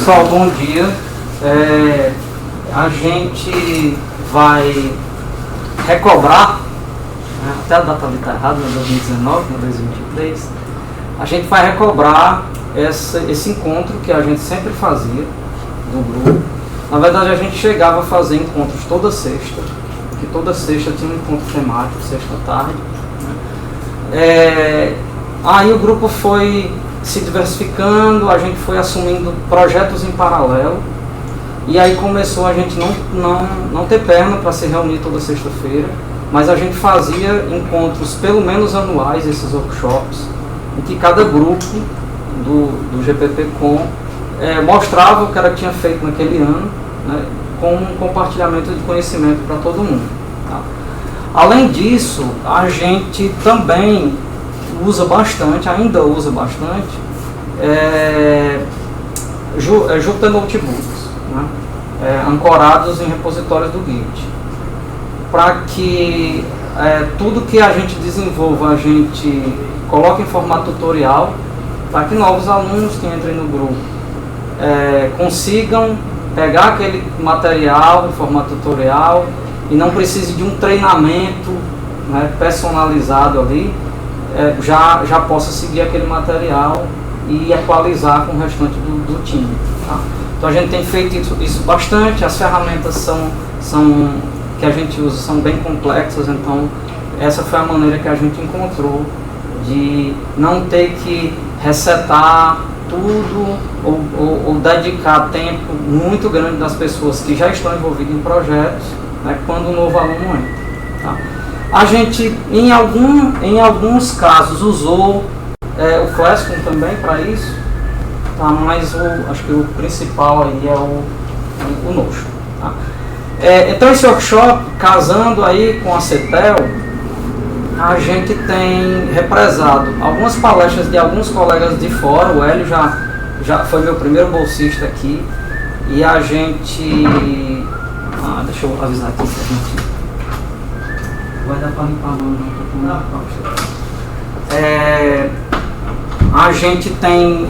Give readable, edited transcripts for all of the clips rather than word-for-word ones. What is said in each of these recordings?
Pessoal, bom dia. A gente vai recobrar, até a data ali está errada, 2019, 2023, a gente vai recobrar esse encontro que a gente sempre fazia do grupo. Na verdade, a gente chegava a fazer encontros toda sexta, que toda sexta tinha um encontro temático, sexta-tarde. Aí o grupo foi se diversificando, a gente foi assumindo projetos em paralelo, e aí começou a gente não ter perna para se reunir toda sexta-feira, mas a gente fazia encontros pelo menos anuais, esses workshops, em que cada grupo do GPP-Com mostrava o que ela tinha feito naquele ano, né, com um compartilhamento de conhecimento para todo mundo. Tá? Além disso, a gente também usa bastante, ainda usa bastante, Jupyter Notebooks, né, ancorados em repositórios do Git, para que tudo que a gente desenvolva, a gente coloque em formato tutorial, para que novos alunos que entrem no grupo consigam pegar aquele material em formato tutorial e não precise de um treinamento, né, personalizado ali, já possa seguir aquele material e equalizar com o restante do time. Tá? Então a gente tem feito isso bastante, as ferramentas que a gente usa são bem complexas, então essa foi a maneira que a gente encontrou de não ter que resetar tudo ou dedicar tempo muito grande das pessoas que já estão envolvidas em projetos, né, quando um novo aluno entra. Tá? A gente, em alguns casos, usou o Classroom também para isso, tá? Mas acho que o principal aí é o Notion. Tá? Então esse workshop, casando aí com a CETEL, a gente tem represado algumas palestras de alguns colegas de fora. O Hélio já foi meu primeiro bolsista aqui, e a gente... deixa eu avisar aqui que a gente... Vai dar para limpar a mão, a gente tem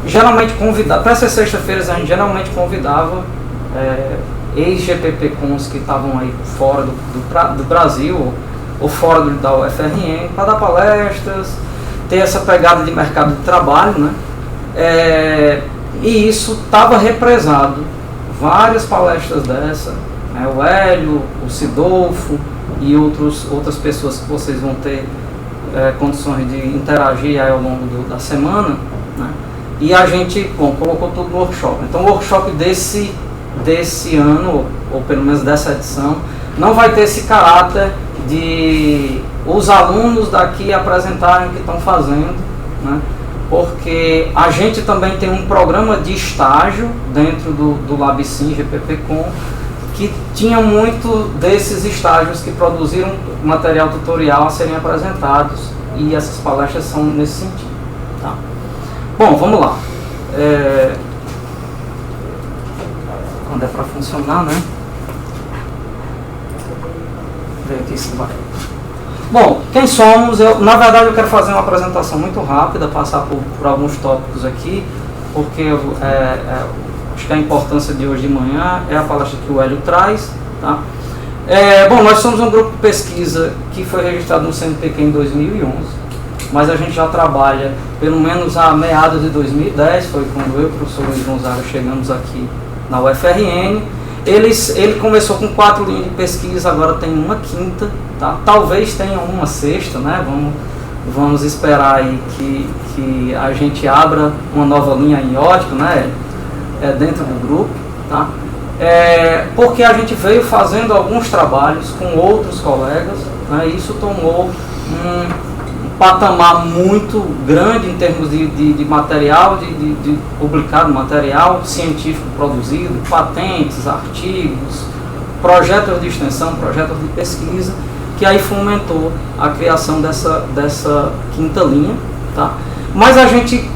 geralmente convidado, para essas sexta-feiras a gente geralmente convidava ex-GPP-Cons que estavam aí fora do Brasil ou fora da UFRN para dar palestras, ter essa pegada de mercado de trabalho, né? E isso estava represado, várias palestras dessa, né? O Hélio, o Sidolfo e outras pessoas que vocês vão ter condições de interagir aí ao longo da semana, né? E a gente colocou tudo no workshop. Então o workshop desse ano, ou pelo menos dessa edição, não vai ter esse caráter de os alunos daqui apresentarem o que estão fazendo, né? Porque a gente também tem um programa de estágio dentro do LabSim GPP-Com, que tinha muito desses estágios que produziram material tutorial a serem apresentados, e essas palestras são nesse sentido. Tá? Bom, vamos lá. Quando é para funcionar, né? Ver aqui se vai. Bom, quem somos? Na verdade eu quero fazer uma apresentação muito rápida, passar por alguns tópicos aqui, porque acho que a importância de hoje de manhã é a palestra que o Hélio traz. Tá? Bom, nós somos um grupo de pesquisa que foi registrado no CNPq em 2011, mas a gente já trabalha pelo menos a meados de 2010, foi quando eu e o professor Luiz Gonzaga chegamos aqui na UFRN. Ele começou com 4 linhas de pesquisa, agora tem uma quinta, tá? Talvez tenha uma sexta, né? Vamos esperar aí que a gente abra uma nova linha em ótica, né? Dentro do grupo, tá? Porque a gente veio fazendo alguns trabalhos com outros colegas, né? Isso tomou um patamar muito grande em termos de material, de publicado material científico produzido, patentes, artigos, projetos de extensão, projetos de pesquisa, que aí fomentou a criação dessa quinta linha. Tá? Mas a gente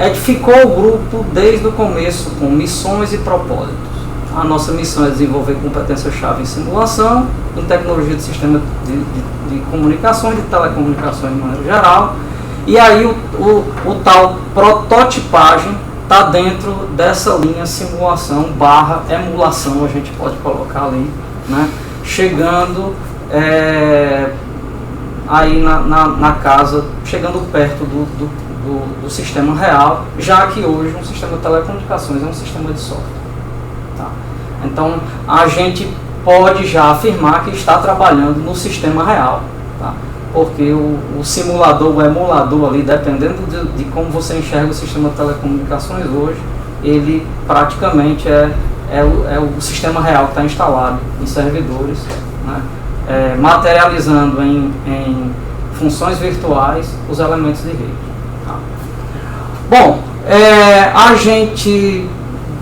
edificou o grupo desde o começo com missões e propósitos. A nossa missão é desenvolver competências-chave em simulação, em tecnologia de sistema de comunicações, de telecomunicações de maneira geral, e aí o tal prototipagem está dentro dessa linha simulação barra emulação, a gente pode colocar ali, né? Chegando aí na casa, chegando perto do sistema real, já que hoje um sistema de telecomunicações é um sistema de software. Tá? Então, a gente pode já afirmar que está trabalhando no sistema real, tá? Porque o simulador, o emulador ali, dependendo de como você enxerga o sistema de telecomunicações hoje, ele praticamente é o sistema real que está instalado em servidores, né? Materializando em funções virtuais os elementos de rede. Tá? Bom, a gente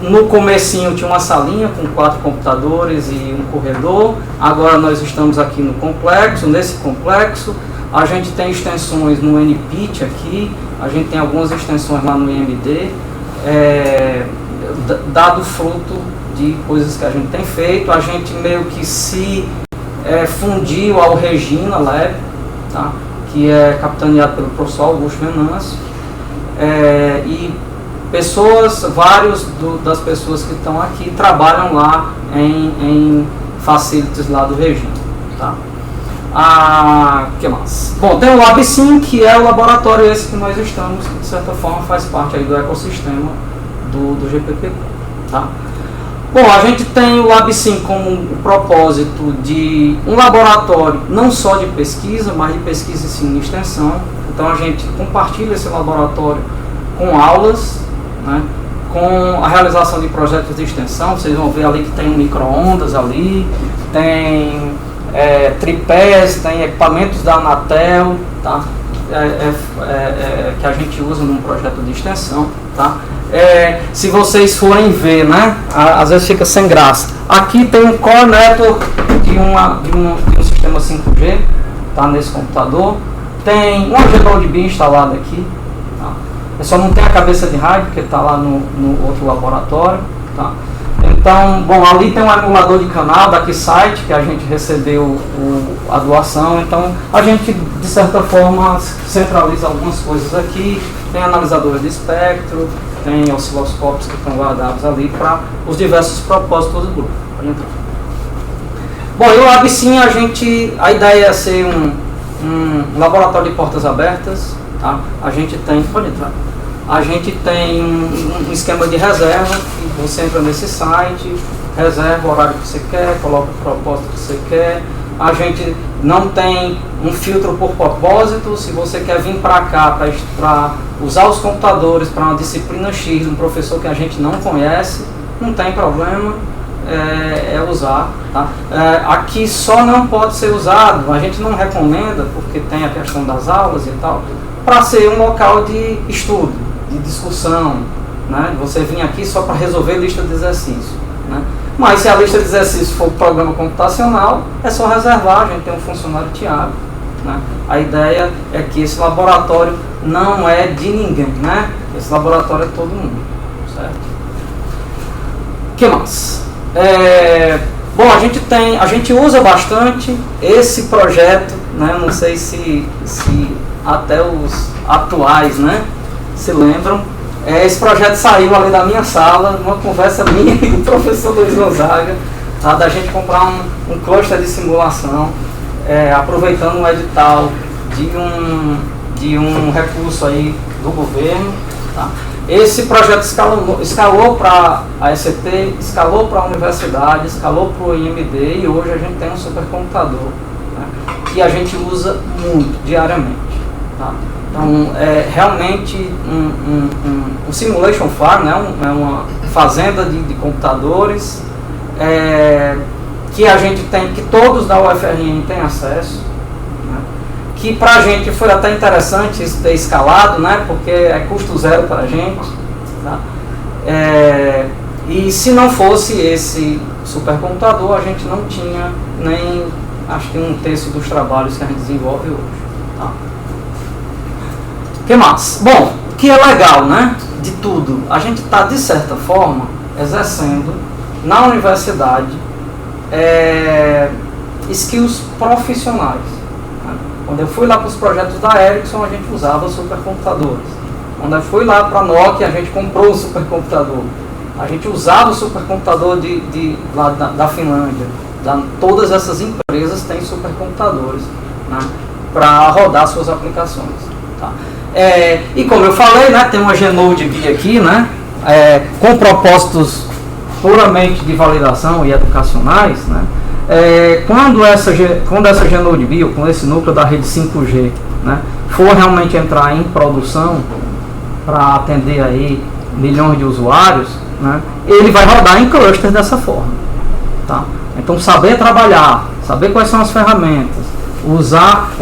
no comecinho tinha uma salinha com 4 computadores e um corredor. Agora nós estamos aqui no complexo. Nesse complexo a gente tem extensões no NPIT aqui, a gente tem algumas extensões lá no IMD, dado fruto de coisas que a gente tem feito. A gente meio que se fundiu ao Regina Lab, tá? Que é capitaneado pelo professor Augusto Venâncio, e vários das pessoas que estão aqui trabalham lá em facilities lá do Regina. Tá? Que mais? Bom, tem o LabSim, que é o laboratório esse que nós estamos, que de certa forma faz parte aí do ecossistema do GPP. Tá? Bom, a gente tem o LabSim como o propósito de um laboratório não só de pesquisa, mas de pesquisa e ensino e extensão. Então a gente compartilha esse laboratório com aulas, né, com a realização de projetos de extensão. Vocês vão ver ali que tem micro-ondas ali, tem tripés, tem equipamentos da Anatel, tá? Que a gente usa num projeto de extensão. Tá? Se vocês forem ver, né, às vezes fica sem graça. Aqui tem um core network de um sistema 5G, tá, nesse computador. Tem um GPODB instalado aqui. Tá? Só não tem a cabeça de rádio, porque está lá no outro laboratório. Tá? Então, bom, ali tem um emulador de canal da Keysight, que a gente recebeu a doação. Então, a gente, de certa forma, centraliza algumas coisas aqui. Tem analisadores de espectro, tem osciloscópios que estão guardados ali para os diversos propósitos do grupo. Pode entrar. Bom, e o LabSim, a ideia é ser um laboratório de portas abertas. Tá? A gente tem, pode entrar. A gente tem um esquema de reserva, você entra nesse site, reserva o horário que você quer, coloca o propósito que você quer. A gente não tem um filtro por propósito. Se você quer vir para cá para usar os computadores para uma disciplina X de um professor que a gente não conhece, não tem problema, usar. Tá? Aqui só não pode ser usado, a gente não recomenda, porque tem a questão das aulas e tal, para ser um local de estudo, de discussão, né? Você vir aqui só para resolver lista de exercício, né? Mas se a lista de exercício for programa computacional, é só reservar. A gente tem um funcionário Thiago, né? A ideia é que esse laboratório não é de ninguém, né? Esse laboratório é todo mundo, certo? O que mais? Bom, a gente usa bastante esse projeto, né? Não sei se até os atuais, né, se lembram. Esse projeto saiu ali da minha sala, numa conversa minha e do professor Luiz Gonzaga, tá, da gente comprar um cluster de simulação, aproveitando um edital de um recurso aí do governo. Tá. Esse projeto escalou para a ECT, escalou para a universidade, escalou para o IMD, e hoje a gente tem um supercomputador, né, que a gente usa muito, diariamente. Tá. Então, é realmente um simulation farm, né? É uma fazenda de computadores, que a gente tem, que todos da UFRN têm acesso, né? Que para a gente foi até interessante isso ter escalado, né? Porque é custo zero para a gente. Tá? E se não fosse esse supercomputador, a gente não tinha nem, acho que 1/3 dos trabalhos que a gente desenvolve hoje. Tá? O que mais? Bom, o que é legal, né, de tudo, a gente está, de certa forma, exercendo na universidade skills profissionais. Né? Quando eu fui lá para os projetos da Ericsson, a gente usava supercomputadores. Quando eu fui lá para a Nokia, a gente comprou um supercomputador. A gente usava o supercomputador lá da Finlândia. Todas essas empresas têm supercomputadores, né, para rodar suas aplicações. Tá? E como eu falei, né, tem uma GNodeB aqui, né, com propósitos puramente de validação e educacionais, né, quando essa GNodeB, ou com esse núcleo da rede 5G, né, for realmente entrar em produção para atender aí milhões de usuários, né, ele vai rodar em clusters dessa forma. Tá? Então, saber trabalhar, saber quais são as ferramentas,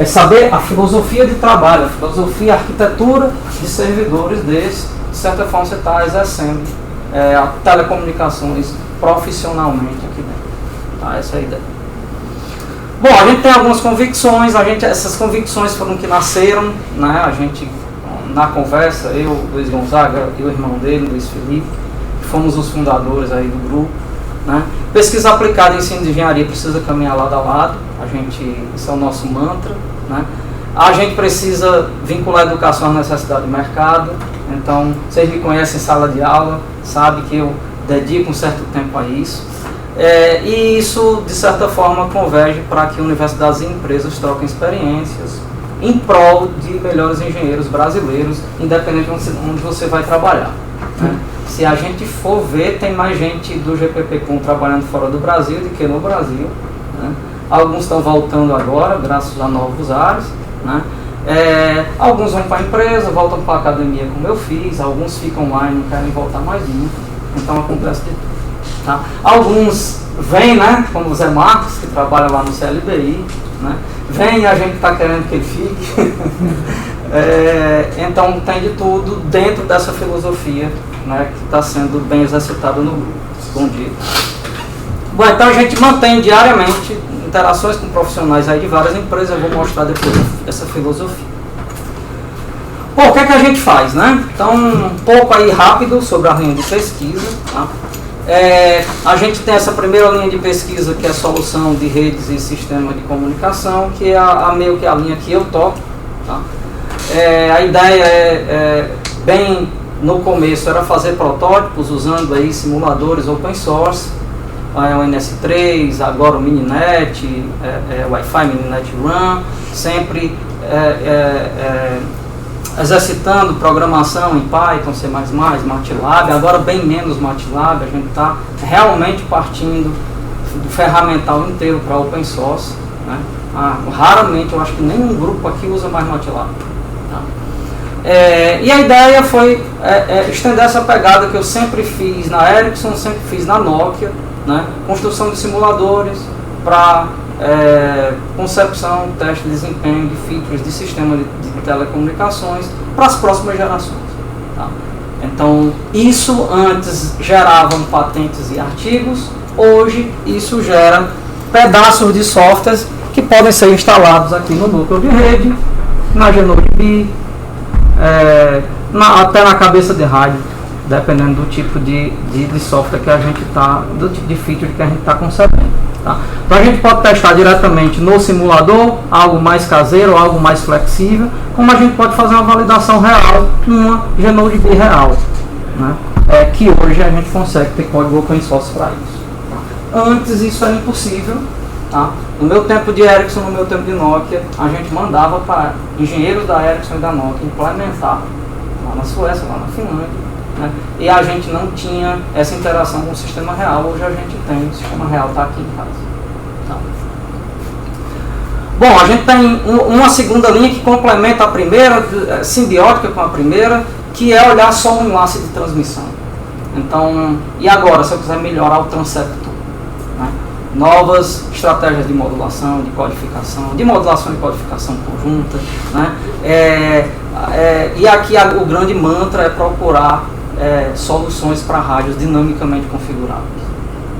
saber a filosofia de trabalho, a filosofia, a arquitetura de servidores de certa forma você está exercendo telecomunicações profissionalmente aqui dentro. Tá? Essa é a ideia. Bom, a gente tem algumas convicções, essas convicções foram que nasceram, né? A gente, na conversa, eu, Luiz Gonzaga e o irmão dele, Luiz Felipe, fomos os fundadores aí do grupo. Né? Pesquisa aplicada em ensino de engenharia precisa caminhar lado a lado, isso é o nosso mantra. Né? A gente precisa vincular a educação à necessidade do mercado, então vocês me conhecem em sala de aula, sabem que eu dedico um certo tempo a isso, e isso de certa forma converge para que universidades e empresas troquem experiências em prol de melhores engenheiros brasileiros, independente de onde você vai trabalhar. Né? Se a gente for ver, tem mais gente do GPPcom trabalhando fora do Brasil do que no Brasil. Né? Alguns estão voltando agora, graças a novos ares. Né? Alguns vão para a empresa, voltam para a academia, como eu fiz. Alguns ficam lá e não querem voltar mais nunca. Então acontece de tudo. Tá? Alguns vêm, né, como o Zé Marcos, que trabalha lá no CLBI. Né? Vem e a gente está querendo que ele fique. Então tem de tudo dentro dessa filosofia, né, que está sendo bem exercitada no grupo. Bom dia. Bom, então a gente mantém diariamente interações com profissionais aí de várias empresas. Eu vou mostrar depois essa filosofia. Bom, o que é que a gente faz, né? Então, um pouco aí rápido sobre a linha de pesquisa. Tá? A gente tem essa primeira linha de pesquisa, que é a solução de redes e sistemas de comunicação, que é meio que a linha que eu toco. Tá? A ideia bem no começo, era fazer protótipos usando aí simuladores open source, o NS3, agora o Mininet, Wi-Fi Mininet Run, sempre exercitando programação em Python, C++, MATLAB, agora bem menos MATLAB, a gente está realmente partindo do ferramental inteiro para open source. Né? Raramente, eu acho que nenhum grupo aqui usa mais MATLAB. Tá? E a ideia foi estender essa pegada que eu sempre fiz na Ericsson, sempre fiz na Nokia, né? Construção de simuladores para concepção, teste de desempenho de features de sistema de telecomunicações para as próximas gerações. Tá? Então, isso antes geravam patentes e artigos, hoje isso gera pedaços de softwares que podem ser instalados aqui no núcleo de rede, na GNodeB, até na cabeça de rádio, dependendo do tipo de software que a gente está, do tipo de feature que a gente está concebendo. Tá? Então a gente pode testar diretamente no simulador, algo mais caseiro, algo mais flexível, como a gente pode fazer uma validação real numa GNodeB real, né? Que hoje a gente consegue ter código open source para isso. Tá? Antes isso era impossível. Tá? No meu tempo de Ericsson, no meu tempo de Nokia, a gente mandava para engenheiros da Ericsson e da Nokia implementar lá na Suécia, lá na Finlândia, né? E a gente não tinha essa interação com o sistema real. Hoje a gente tem, o sistema real está aqui em casa. Tá? Bom, a gente tem uma segunda linha que complementa a primeira, simbiótica com a primeira, que é olhar só um enlace de transmissão. Então, e agora, se eu quiser melhorar o transceptor? Né? Novas estratégias de modulação, de codificação, de modulação e codificação conjunta. Né? E aqui o grande mantra é procurar soluções para rádios dinamicamente configuráveis.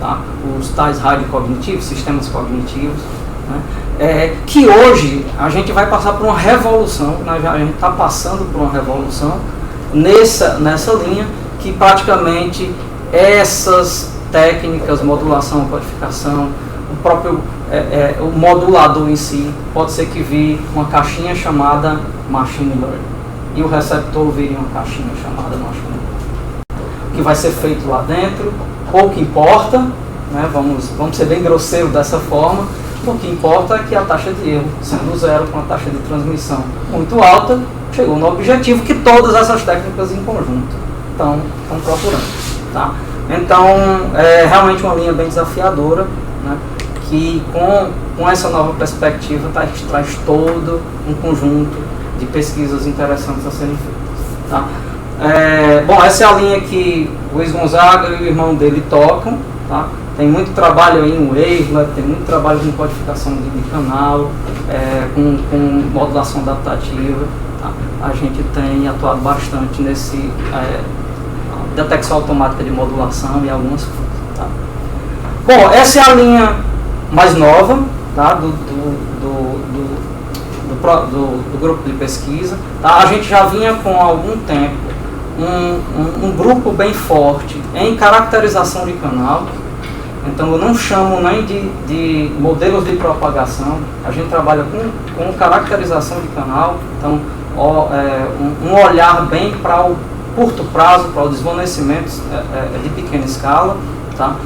Tá? Os tais rádios cognitivos, sistemas cognitivos. Né? Que hoje a gente vai passar por uma revolução, né? A gente está passando por uma revolução nessa linha, que praticamente essas técnicas, modulação, codificação, o próprio o modulador em si, pode ser que vire uma caixinha chamada Machine Learning. e o receptor viria uma caixinha chamada notebook. O que vai ser feito lá dentro, pouco importa, né? Vamos ser bem grosseiro dessa forma, o que importa é que a taxa de erro, sendo zero, com a taxa de transmissão muito alta, chegou no objetivo que todas essas técnicas em conjunto estão procurando. Tá? Então, é realmente uma linha bem desafiadora, né? Que com essa nova perspectiva traz todo um conjunto de pesquisas interessantes a serem feitas. Tá? Bom, essa é a linha que o Luiz Gonzaga e o irmão dele tocam. Tá? Tem muito trabalho aí em Wavelet, tem muito trabalho em codificação de canal, com modulação adaptativa. Tá? A gente tem atuado bastante nesse detecção automática de modulação e algumas coisas. Tá? Bom, essa é a linha mais nova, tá? do grupo de pesquisa. Tá? A gente já vinha com algum tempo um grupo bem forte em caracterização de canal. Então eu não chamo nem de modelos de propagação, a gente trabalha com caracterização de canal, então um olhar bem para o curto prazo, para o desvanecimento de pequena escala. Tá?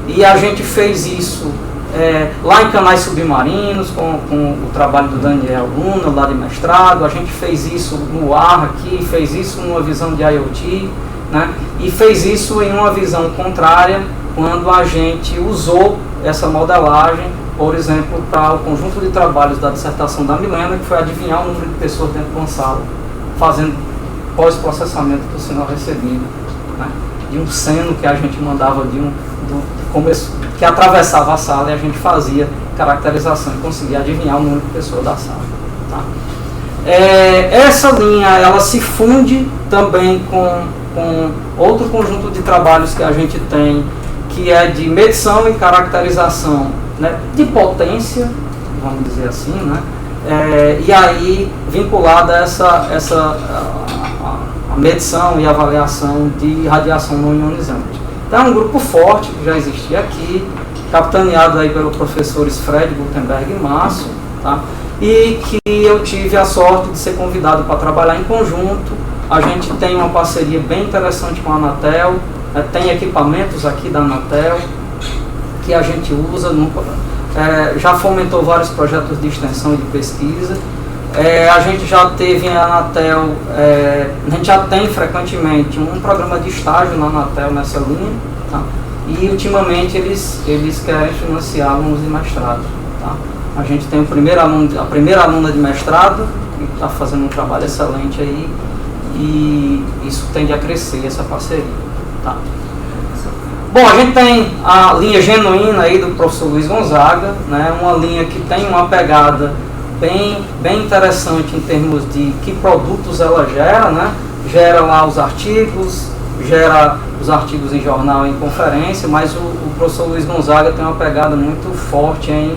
E a gente fez isso lá em canais submarinos, com o trabalho do Daniel Luna, lá de mestrado. A gente fez isso no ar aqui, fez isso numa visão de IoT, né? E fez isso em uma visão contrária, quando a gente usou essa modelagem, por exemplo, para o conjunto de trabalhos da dissertação da Milena, que foi adivinhar o número de pessoas dentro de uma sala, fazendo pós-processamento do sinal recebido, né? De um seno que a gente mandava que atravessava a sala, e a gente fazia caracterização e conseguia adivinhar o número de pessoas da sala. Tá? Essa linha ela se funde também com outro conjunto de trabalhos que a gente tem, que é de medição e caracterização, né, de potência, vamos dizer assim, né, e aí vinculada a medição e avaliação de radiação não ionizante. Então é um grupo forte que já existia aqui, capitaneado aí pelo professores Fred, Gutenberg e Márcio, tá? E que eu tive a sorte de ser convidado para trabalhar em conjunto. A gente tem uma parceria bem interessante com a Anatel, tem equipamentos aqui da Anatel que a gente usa, já fomentou vários projetos de extensão e de pesquisa. A gente já teve a Anatel, a gente já tem frequentemente um programa de estágio na Anatel nessa linha, tá? E ultimamente eles querem financiar alunos de mestrado. Tá? A gente tem a primeira aluna de mestrado, que está fazendo um trabalho excelente aí, e isso tende a crescer, essa parceria. Tá? Bom, a gente tem a linha genuína aí do professor Luiz Gonzaga, né? Uma linha que tem uma pegada bem interessante em termos de que produtos ela gera, né? Gera lá os artigos, gera os artigos em jornal e em conferência, mas o professor Luiz Gonzaga tem uma pegada muito forte em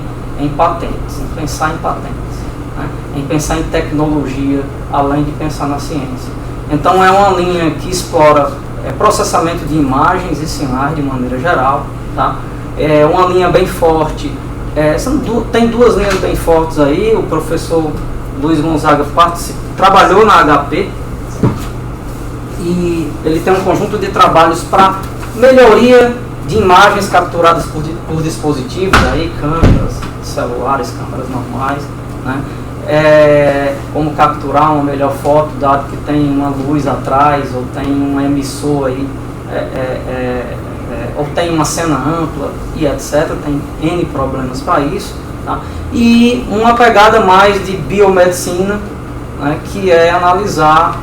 patentes, em pensar em patentes, né? Em pensar em tecnologia, além de pensar na ciência. Então é uma linha que explora processamento de imagens e sinais de maneira geral. Tá? É uma linha bem forte, tem duas linhas bem fortes aí. O professor Luiz Gonzaga trabalhou na HP e ele tem um conjunto de trabalhos para melhoria de imagens capturadas por dispositivos, aí, câmeras celulares, câmeras normais, né? Como capturar uma melhor foto, dado que tem uma luz atrás, ou tem um emissor aí, ou tem uma cena ampla e etc. Tem N problemas para isso. Tá? E uma pegada mais de biomedicina, né, que é analisar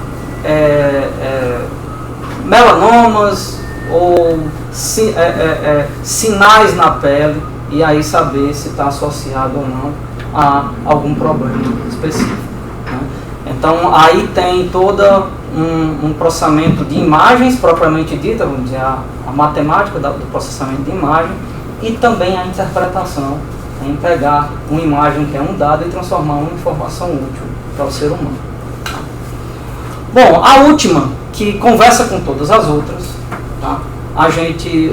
melanomas ou sinais na pele, e aí saber se está associado ou não a algum problema específico. Né? Então aí tem todo um processamento de imagens propriamente dita, vamos dizer, a matemática do processamento de imagem, e também a interpretação, em pegar uma imagem que é um dado e transformar uma informação útil para o ser humano. Bom, a última, que conversa com todas as outras, tá? A gente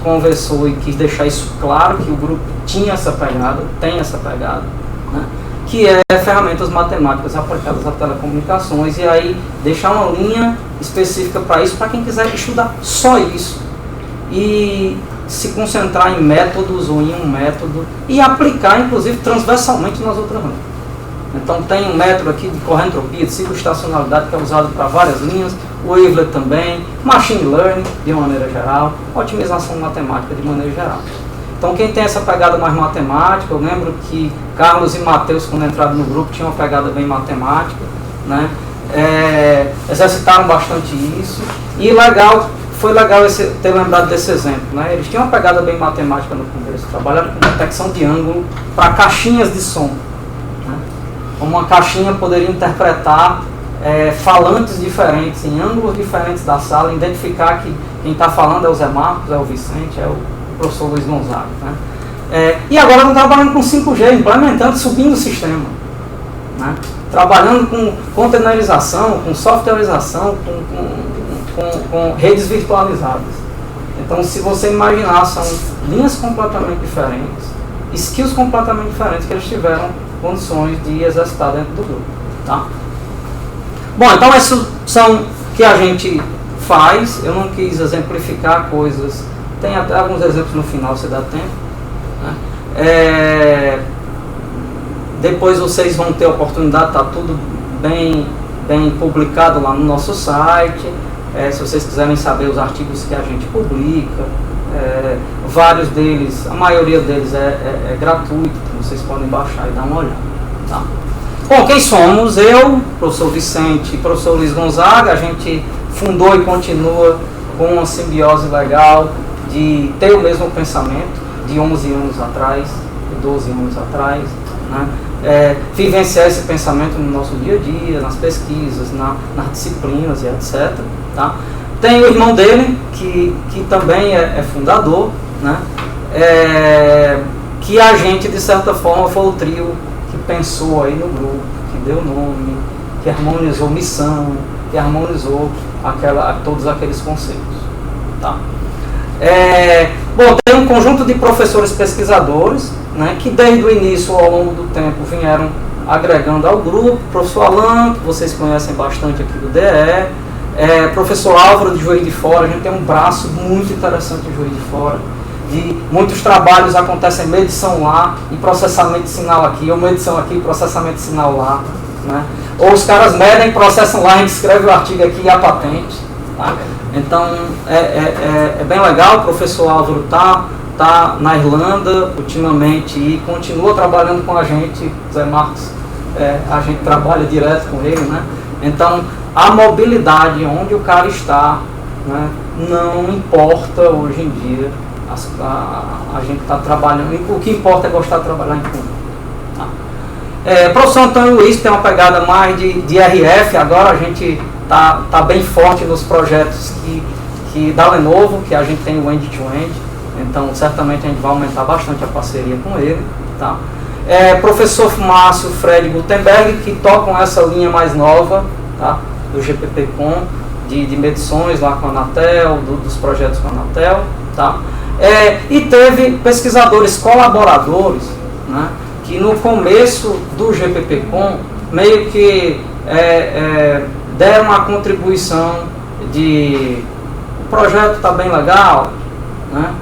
conversou e quis deixar isso claro, que o grupo tinha essa pegada, tem essa pegada, né? que é ferramentas matemáticas aplicadas a telecomunicações, e aí deixar uma linha específica para isso, para quem quiser estudar só isso, e se concentrar em métodos ou em um método, e aplicar, inclusive, transversalmente nas outras linhas. Então tem um método aqui de correntropia, de cicloestacionalidade, que é usado para várias linhas, o Wavelet também, Machine Learning, de maneira geral, otimização matemática, de maneira geral. Então quem tem essa pegada mais matemática, eu lembro que Carlos e Matheus, quando entraram no grupo, tinham uma pegada bem matemática, né? Exercitaram bastante isso, e foi legal ter lembrado desse exemplo, né? Eles tinham uma pegada bem matemática no começo, trabalharam com detecção de ângulo para caixinhas de som, né? Uma caixinha poderia interpretar falantes diferentes, em ângulos diferentes da sala, identificar que quem está falando é o Zé Marcos, é o Vicente, é o professor Luiz Gonzaga, né? E agora estão trabalhando com 5G, implementando, subindo o sistema, né? Trabalhando com containerização, com softwareização, com redes virtualizadas. Então, se você imaginar, são linhas completamente diferentes, skills completamente diferentes que eles tiveram condições de exercitar dentro do grupo, tá? Bom, então essas são que a gente faz. Eu não quis exemplificar coisas, tem até alguns exemplos no final, se dá tempo, né? Depois vocês vão ter a oportunidade, está tudo bem publicado lá no nosso site. Se vocês quiserem saber os artigos que a gente publica, vários deles, a maioria deles é gratuito, vocês podem baixar e dar uma olhada, tá? Bom, quem somos? Eu, professor Vicente e professor Luiz Gonzaga. A gente fundou e continua com uma simbiose legal de ter o mesmo pensamento de 11 anos atrás, de 12 anos atrás, né? Vivenciar esse pensamento no nosso dia a dia, nas pesquisas, nas disciplinas e etc. Tá? Tem o irmão dele, que também é fundador, né? Que a gente, de certa forma, foi o trio que pensou aí no grupo, que deu nome, que harmonizou missão, que harmonizou todos aqueles conceitos. Tá? Bom, tem um conjunto de professores pesquisadores, né, que desde o início, ao longo do tempo, vieram agregando ao grupo. Professor Alan, que vocês conhecem bastante aqui do DE, professor Álvaro de Juiz de Fora. A gente tem um braço muito interessante em Juiz de Fora, de muitos trabalhos acontecem em medição lá e processamento de sinal aqui, ou medição aqui e processamento de sinal lá, né? Ou os caras medem, processam lá, a gente escreve o artigo aqui e a patente, tá? Então é bem legal. O professor Álvaro tá na Irlanda ultimamente e continua trabalhando com a gente. Zé Marcos, a gente trabalha direto com ele, né? Então a mobilidade, onde o cara está, né, não importa hoje em dia. A gente está trabalhando, o que importa é gostar de trabalhar em conjunto. Tá? Professor Antônio Luiz tem uma pegada mais de RF. Agora a gente tá bem forte nos projetos que da Lenovo, que a gente tem o end-to-end, então certamente a gente vai aumentar bastante a parceria com ele. Tá? Professor Márcio Fred Gutenberg, que tocam essa linha mais nova, tá? Do GPP-Com, de medições lá com a Anatel, dos projetos com a Anatel. Tá? E teve pesquisadores colaboradores, né, que no começo do GPP-Com meio que deram uma contribuição de o projeto está bem legal, né?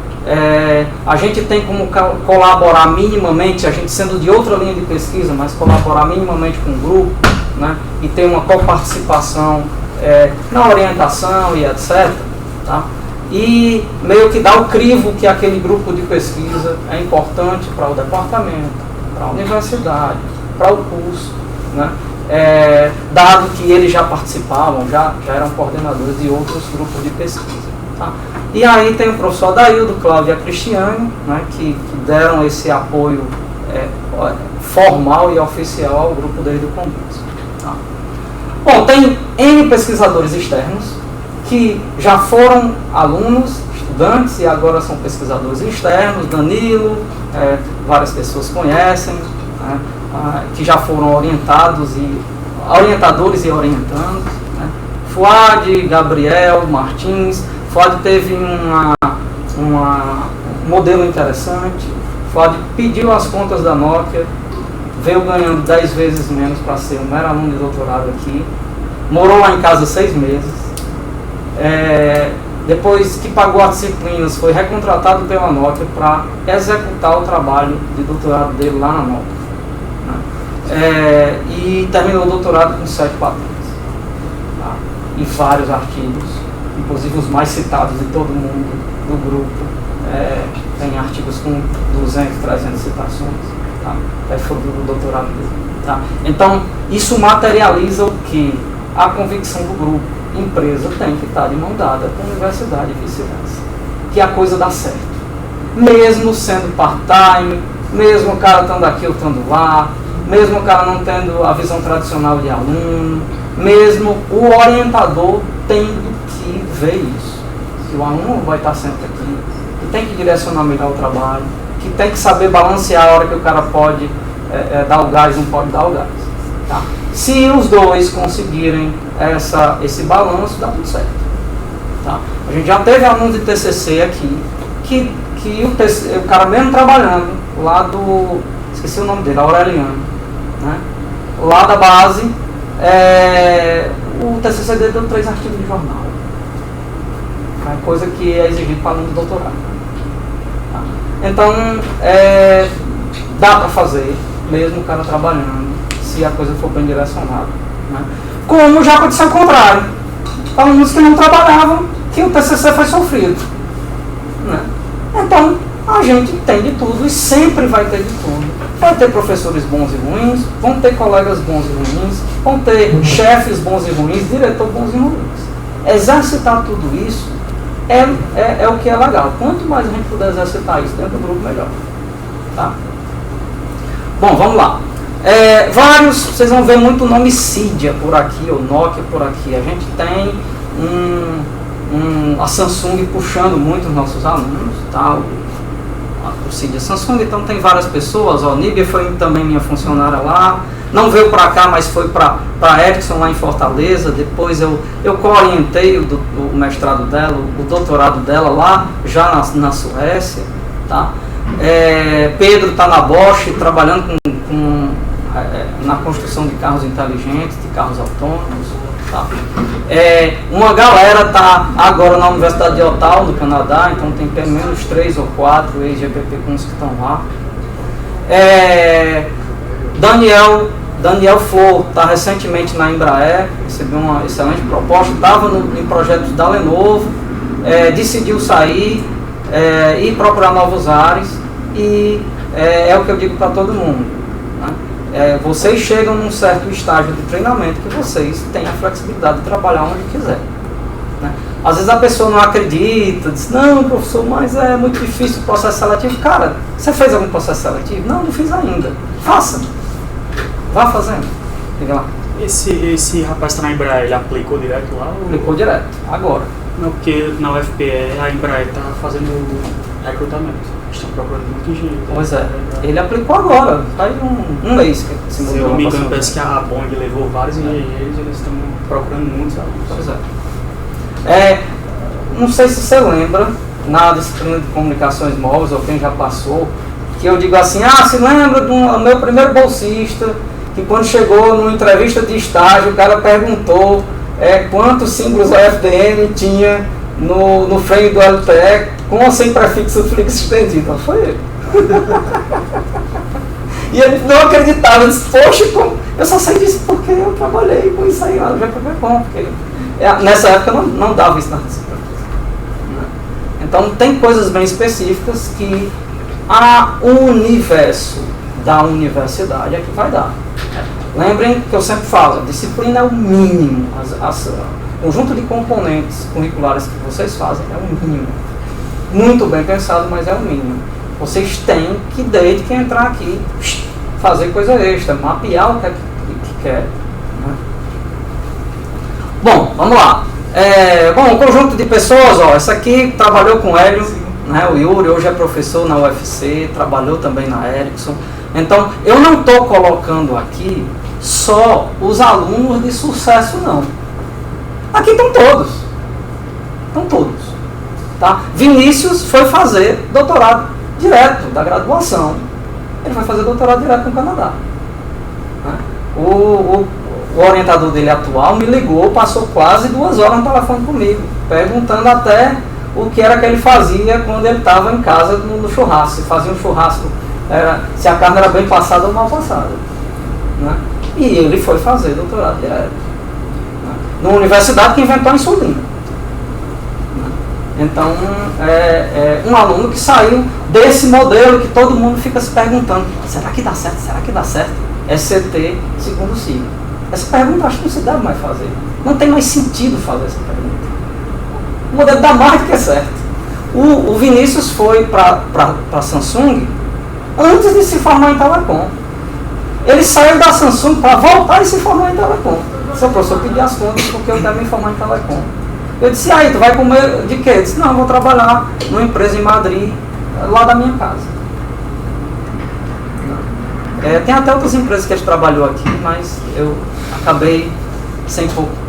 A gente tem como colaborar minimamente, a gente sendo de outra linha de pesquisa, mas colaborar minimamente com o grupo, né, e ter uma coparticipação na orientação e etc. Tá? E meio que dá o crivo que aquele grupo de pesquisa é importante para o departamento, para a universidade, para o curso, né? Dado que eles já participavam, já eram coordenadores de outros grupos de pesquisa. Tá? E aí tem o professor Adaildo, Cláudio e a Cristiane, né, que deram esse apoio formal e oficial ao grupo desde o começo. Tá? Bom, tem N pesquisadores externos que já foram alunos, estudantes e agora são pesquisadores externos. Danilo, várias pessoas conhecem, né, que já foram orientadores e orientandos, né. Fuad, Gabriel, Martins. Fuad teve um modelo interessante. Fuad pediu as contas da Nokia, veio ganhando 10 vezes menos para ser um mero aluno de doutorado aqui, morou lá em casa 6 meses, depois que pagou as disciplinas, foi recontratado pela Nokia para executar o trabalho de doutorado dele lá na Nokia. E terminou o doutorado com 7 patentes. Tá? E vários artigos, inclusive os mais citados de todo mundo do grupo. Tem artigos com 200, 300 citações. Tá? É fruto do doutorado dele. Tá? Então, isso materializa o que? A convicção do grupo. Empresa tem que estar de mão dada com a universidade e vice-versa. Que a coisa dá certo. Mesmo sendo part-time, mesmo o cara estando aqui ou estando lá, mesmo o cara não tendo a visão tradicional de aluno, mesmo o orientador tendo que ver isso. Que o aluno vai estar sempre aqui, que tem que direcionar melhor o trabalho, que tem que saber balancear a hora que o cara pode dar o gás, não pode dar o gás. Tá? Se os dois conseguirem esse balanço, dá tudo certo. Tá? A gente já teve alunos de TCC aqui, que o cara mesmo trabalhando, lá do, esqueci o nome dele, Aureliano, né? Lá da base, o TCC dele deu 3 artigos de jornal. É coisa que é exigido para aluno de doutorado. Tá? Então, dá para fazer, mesmo o cara trabalhando, se a coisa for bem direcionada. Né? Como já aconteceu ao contrário. Alunos que não trabalhavam, que o TCC foi sofrido. Né? Então, a gente tem de tudo e sempre vai ter de tudo. Vai ter professores bons e ruins, vão ter colegas bons e ruins, vão ter chefes bons e ruins, diretores bons e ruins. Exercitar tudo isso é o que é legal. Quanto mais a gente puder exercitar isso dentro do grupo, melhor. Tá? Bom, vamos lá. Vocês vão ver muito o nome Cydia por aqui, ou Nokia por aqui. A gente tem a Samsung puxando muito os nossos alunos, tá? O Cydia Samsung, então tem várias pessoas. A Níbia foi também minha funcionária lá, não veio para cá, mas foi para a Ericsson lá em Fortaleza. Depois eu co-orientei o mestrado dela, o doutorado dela lá, já na Suécia. Tá? Pedro está na Bosch, trabalhando na construção de carros inteligentes, de carros autônomos. Tá? Uma galera está agora na Universidade de Ottawa, no Canadá, então tem pelo menos 3 ou 4 ex-GPP com os que estão lá. Daniel Flor está recentemente na Embraer, recebeu uma excelente proposta, estava em projetos da Lenovo, decidiu sair e procurar novos ares, e é o que eu digo para todo mundo. Vocês chegam num certo estágio de treinamento que vocês têm a flexibilidade de trabalhar onde quiser. Né? Às vezes a pessoa não acredita, diz, não, professor, mas é muito difícil o processo seletivo. Cara, você fez algum processo seletivo? Não fiz ainda. Faça. Vá fazendo. Diga lá. Esse rapaz está na Embraer, ele aplicou direto lá? Aplicou direto, agora. Não, porque na UFPE a Embraer está fazendo recrutamento. Estão procurando muito engenheiro. Pois é, ele aplicou agora, faz um mês que se mudou. Se eu não me engano, parece que a Boeing levou vários engenheiros, eles estão procurando muitos alunos. Pois é. Não sei se você lembra, na disciplina de comunicações móveis, ou quem já passou, que eu digo assim, se lembra do meu primeiro bolsista, que quando chegou numa entrevista de estágio, o cara perguntou quantos símbolos FDM tinha no frame do LTE, com ou sem prefixo fixo estendido. Então foi ele. E ele não acreditava, ele disse, poxa, eu só sei disso porque eu trabalhei com isso aí lá no GPP.com, porque nessa época não dava isso na disciplina. Então tem coisas bem específicas que o universo da universidade é que vai dar. Lembrem que eu sempre falo, a disciplina é o mínimo, o conjunto de componentes curriculares que vocês fazem é o mínimo. Muito bem pensado, mas é o mínimo. Vocês têm que, desde que entrar aqui, fazer coisa extra, mapear o que quer. Né? Bom, vamos lá. Um conjunto de pessoas, essa aqui trabalhou com o Hélio, né, o Yuri, hoje é professor na UFC, trabalhou também na Ericsson. Então, eu não estou colocando aqui só os alunos de sucesso, não. Aqui estão todos. Estão todos. Tá? Vinícius foi fazer doutorado direto da graduação. Ele foi fazer doutorado direto no Canadá. Né? O orientador dele atual me ligou, passou quase 2 horas no telefone comigo, perguntando até o que era que ele fazia quando ele estava em casa no churrasco, se fazia um churrasco, se a carne era bem passada ou mal passada. Né? E ele foi fazer doutorado direto. Né? Numa universidade que inventou a insulina. Né? Então, um aluno que saiu desse modelo que todo mundo fica se perguntando, será que dá certo? Será que dá certo? SCT segundo ciclo. Essa pergunta acho que não se deve mais fazer. Não tem mais sentido fazer essa pergunta. O modelo dá mais do que certo. O Vinícius foi para a Samsung antes de se formar em telecom. Ele saiu da Samsung para voltar e se formar em telecom. Seu professor pediu as contas porque eu quero me formar em telecom. Eu disse, aí, tu vai comer de quê? Ele disse, não, eu vou trabalhar numa empresa em Madrid, lá da minha casa. Tem até outras empresas que a gente trabalhou aqui, mas eu acabei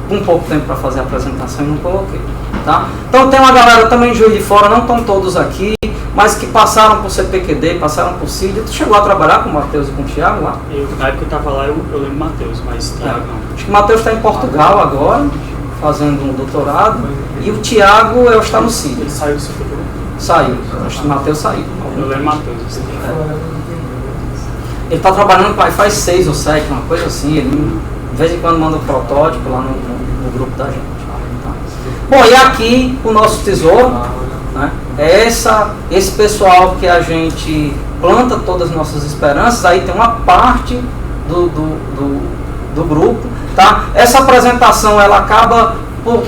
com pouco tempo para fazer a apresentação e não coloquei. Tá? Então tem uma galera também de Juiz de Fora, não estão todos aqui, mas que passaram por CPQD, passaram por CID. Tu chegou a trabalhar com o Matheus e com o Thiago lá? Na época que eu estava lá, eu lembro o Matheus, mas Thiago não. Acho que o Matheus está em Portugal agora, fazendo um doutorado, e o Thiago está no CID. Ele saiu do CPQD? Saiu, acho que o Matheus saiu. Eu lembro o Matheus. Ele está trabalhando com Wi-Fi 6 ou 7, uma coisa assim, ele de vez em quando manda um protótipo lá no grupo da gente. Tá? Bom, e aqui o nosso tesouro, né, é esse pessoal que a gente planta todas as nossas esperanças, aí tem uma parte do grupo. Tá? Essa apresentação ela acaba,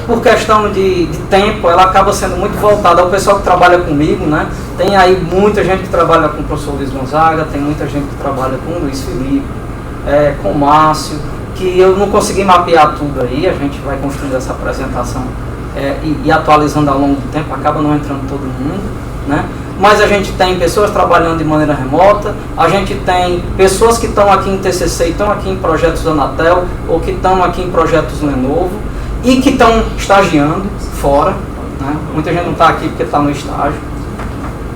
por questão de tempo, ela acaba sendo muito voltada ao pessoal que trabalha comigo, né? Tem aí muita gente que trabalha com o professor Luiz Gonzaga, tem muita gente que trabalha com o Luiz Felipe, com o Márcio, que eu não consegui mapear tudo aí, a gente vai construindo essa apresentação e atualizando ao longo do tempo, acaba não entrando todo mundo, né? Mas a gente tem pessoas trabalhando de maneira remota, a gente tem pessoas que estão aqui em TCC e estão aqui em projetos da Anatel, ou que estão aqui em projetos Lenovo, e que estão estagiando fora, né? Muita gente não está aqui porque está no estágio.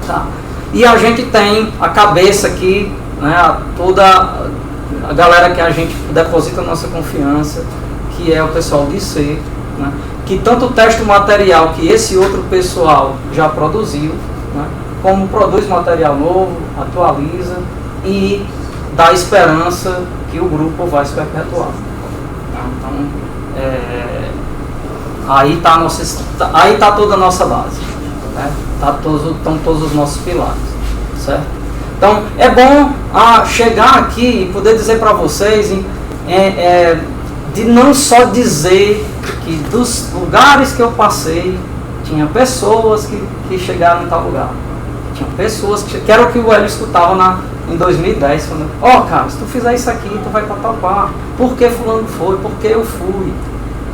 Tá? E a gente tem a cabeça aqui, né? Toda a galera que a gente deposita a nossa confiança, que é o pessoal de IC, né? Que tanto testa o material que esse outro pessoal já produziu, né? Como produz material novo, atualiza e dá esperança que o grupo vai se perpetuar. Então, aí está toda a nossa base, né? Estão todos os nossos pilares, certo? Então é bom chegar aqui e poder dizer para vocês de não só dizer que dos lugares que eu passei tinha pessoas que chegaram em tal lugar, tinha pessoas que era o que o Hélio escutava em 2010, quando cara, se tu fizer isso aqui, tu vai para tal quarto. Por que fulano foi? Por que eu fui?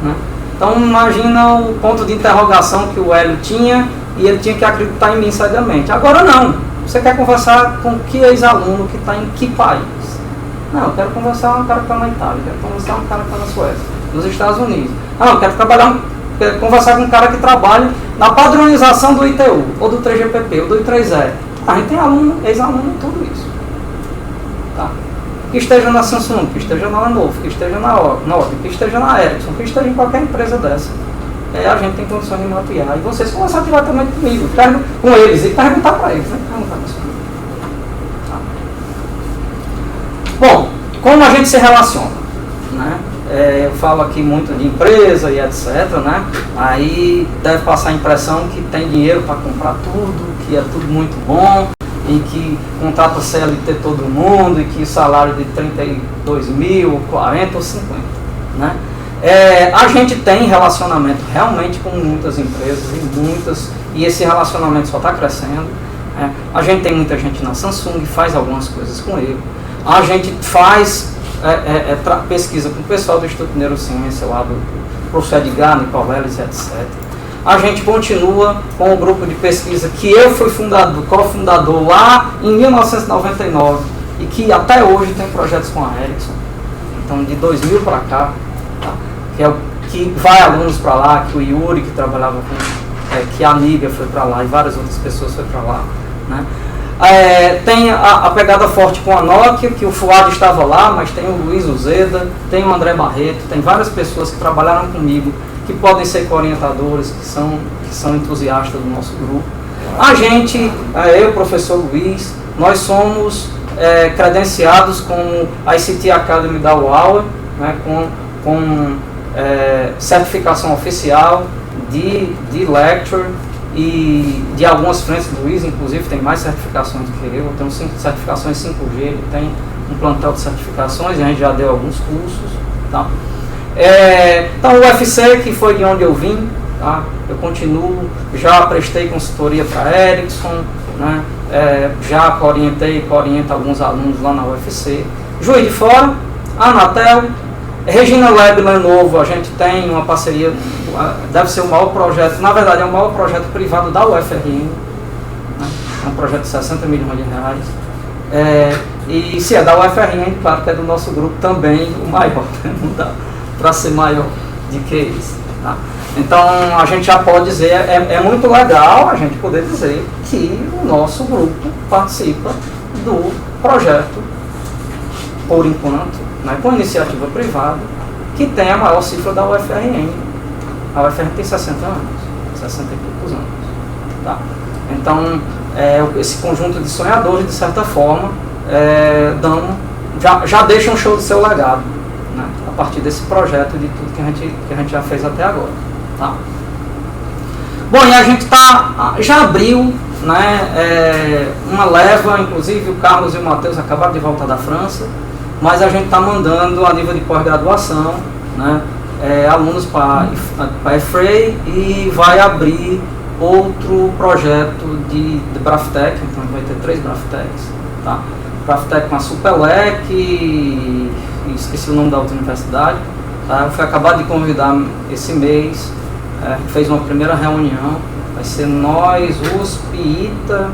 Né? Então imagina o ponto de interrogação que o Hélio tinha e ele tinha que acreditar em mim cegamente. Agora não. Você quer conversar com que ex-aluno que está em que país? Não, eu quero conversar com um cara que está na Itália, eu quero conversar com um cara que está na Suécia, nos Estados Unidos. Não, eu quero conversar com um cara que trabalha na padronização do ITU, ou do 3GPP, ou do I3E. A gente tem aluno, ex-aluno, tudo isso. Tá? Que esteja na Samsung, que esteja na Lenovo, que esteja na Nokia, que esteja na Ericsson, que esteja em qualquer empresa dessa. A gente tem condições de mapear. E vocês conversar diretamente comigo, com eles, e perguntar para eles. Né? Tá? Bom, como a gente se relaciona? Né? Eu falo aqui muito de empresa e etc. Né? Aí deve passar a impressão que tem dinheiro para comprar tudo, que é tudo muito bom, e que contrata CLT todo mundo, e que o salário de 32 mil, 40 ou 50. Né? A gente tem relacionamento realmente com muitas empresas e esse relacionamento só está crescendo. A gente tem muita gente na Samsung, faz algumas coisas com ele. A gente faz pesquisa com o pessoal do Instituto de Neurociência, lá do professor Edgar, Nicoleles, etc. A gente continua com o grupo de pesquisa que eu fui cofundador lá em 1999 e que até hoje tem projetos com a Ericsson. Então, de 2000 para cá, tá? Que vai alunos para lá, que o Yuri, que trabalhava com, que a Nívia foi para lá e várias outras pessoas foram para lá. Né? Tem a pegada forte com a Nokia, que o Fuad estava lá, mas tem o Luiz Uzeda, tem o André Barreto, tem várias pessoas que trabalharam comigo, que podem ser co-orientadores, que são entusiastas do nosso grupo. A gente, eu, professor Luiz, nós somos credenciados com a ICT Academy da UAU, né, com certificação oficial de lecture e de algumas frentes. Luiz, inclusive, tem mais certificações do que eu tenho 5 certificações 5G, ele tem um plantel de certificações, e a gente já deu alguns cursos. Tá? Então, o UFC, que foi de onde eu vim, tá? Eu continuo, já prestei consultoria para a Ericsson, né? Já oriento alguns alunos lá na UFC. Juiz de Fora, Anatel, Regina Lab Lenovo, a gente tem uma parceria, deve ser o maior projeto, na verdade é o maior projeto privado da UFRN, né? É um projeto de 60 milhões de reais. E se é da UFRN, claro que é do nosso grupo também, o maior, né? Não dá para ser maior do que isso. Tá? Então a gente já pode dizer, é muito legal a gente poder dizer que o nosso grupo participa do projeto, por enquanto, né, com iniciativa privada, que tem a maior cifra da UFRN. A UFRN tem 60 anos, 60 e poucos anos. Tá? Então, esse conjunto de sonhadores, de certa forma, já deixa um show do seu legado, né, a partir desse projeto, de tudo que a gente já fez até agora. Tá? Bom, e a gente já abriu, né, uma leva, inclusive o Carlos e o Matheus acabaram de voltar da França, mas a gente está mandando a nível de pós-graduação, né, alunos para a EFREI, e vai abrir outro projeto de Braftec, então vai ter 3 Braftecs, tá? Braftec com a Supelec, e esqueci o nome da outra universidade, tá? Eu fui acabado de convidar esse mês, fez uma primeira reunião, vai ser nós, USP, ITA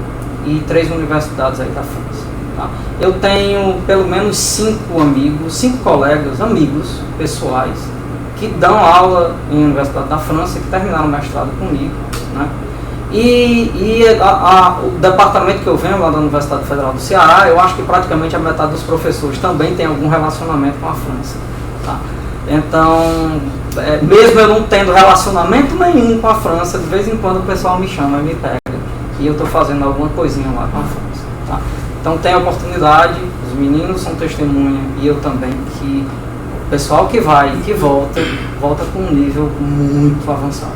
e 3 universidades aí da França. Tá? Eu tenho pelo menos 5 colegas, amigos pessoais, que dão aula em Universidade da França, que terminaram o mestrado comigo, né? O departamento que eu venho lá da Universidade Federal do Ceará, eu acho que praticamente a metade dos professores também tem algum relacionamento com a França. Tá? Então, mesmo eu não tendo relacionamento nenhum com a França, de vez em quando o pessoal me chama e me pega, e eu estou fazendo alguma coisinha lá com a França. Tá? Então tem a oportunidade, os meninos são testemunha, e eu também, que o pessoal que vai e que volta com um nível muito avançado.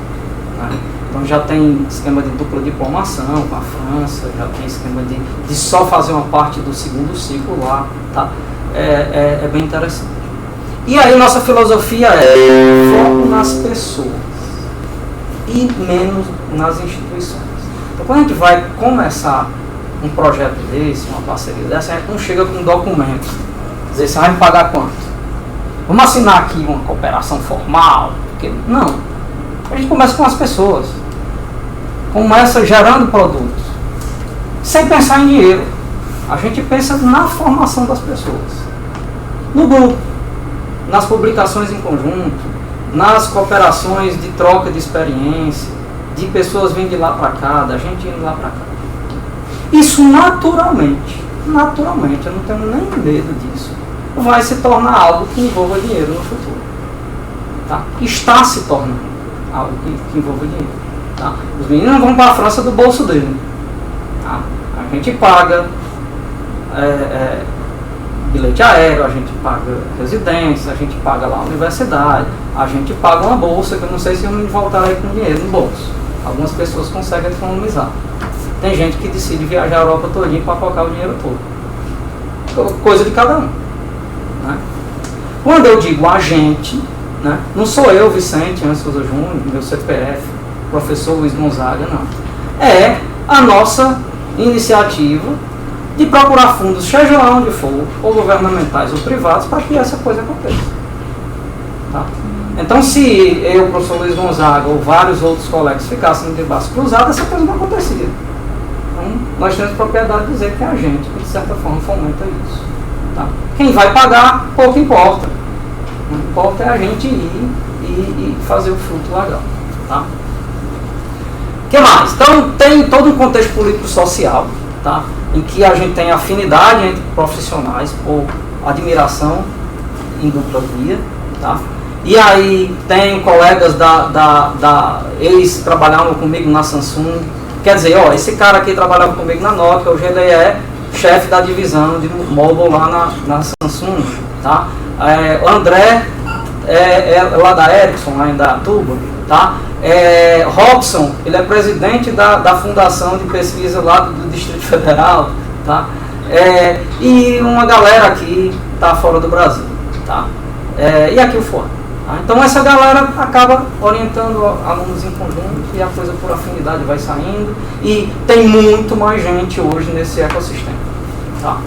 Né? Então já tem esquema de dupla diplomação com a França, já tem esquema de só fazer uma parte do segundo ciclo lá. Tá? É bem interessante. E aí nossa filosofia foco nas pessoas e menos nas instituições. Então quando a gente vai começar um projeto desse, uma parceria dessa, a gente não chega com um documento, dizer, você vai me pagar quanto? Vamos assinar aqui uma cooperação formal? Porque, não. A gente começa com as pessoas. Começa gerando produtos. Sem pensar em dinheiro. A gente pensa na formação das pessoas. No grupo. Nas publicações em conjunto. Nas cooperações de troca de experiência. De pessoas vindo de lá para cá, da gente indo lá para cá. Isso naturalmente, eu não tenho nem medo disso, vai se tornar algo que envolva dinheiro no futuro. Tá? Está se tornando algo que envolva dinheiro. Tá? Os meninos vão para a França do bolso dele. Tá? A gente paga bilhete aéreo, a gente paga residência, a gente paga lá a universidade, a gente paga uma bolsa, que eu não sei se vamos voltar aí com dinheiro no bolso. Algumas pessoas conseguem economizar. Tem gente que decide viajar a Europa todinha para colocar o dinheiro todo. Coisa de cada um. Né? Quando eu digo a gente, né, não sou eu, Vicente Ana Souza Júnior, meu CPF, professor Luiz Gonzaga, não. É a nossa iniciativa de procurar fundos, seja lá onde for, ou governamentais ou privados, para que essa coisa aconteça. Tá? Então, se eu, professor Luiz Gonzaga, ou vários outros colegas ficassem de braços cruzados, essa coisa não acontecia. Então, nós temos propriedade de dizer que é a gente que, de certa forma, fomenta isso. Tá? Quem vai pagar, pouco importa. O que importa é a gente ir e fazer o fruto legal. Tá? O que mais? Então, tem todo um contexto político-social. Tá? em que a gente tem afinidade entre profissionais por admiração em dupla via, tá? E aí tem colegas eles trabalhavam comigo na Samsung, quer dizer, ó, esse cara aqui trabalhava comigo na Nokia, hoje ele é chefe da divisão de mobile lá na Samsung, tá? O André lá da Ericsson, lá em Datuba, tá? Robson, ele é presidente da Fundação de Pesquisa lá do Distrito Federal, tá? E uma galera aqui tá fora do Brasil, tá? E aqui o fora. Tá? Então essa galera acaba orientando alunos em conjunto e a coisa por afinidade vai saindo e tem muito mais gente hoje nesse ecossistema, tá?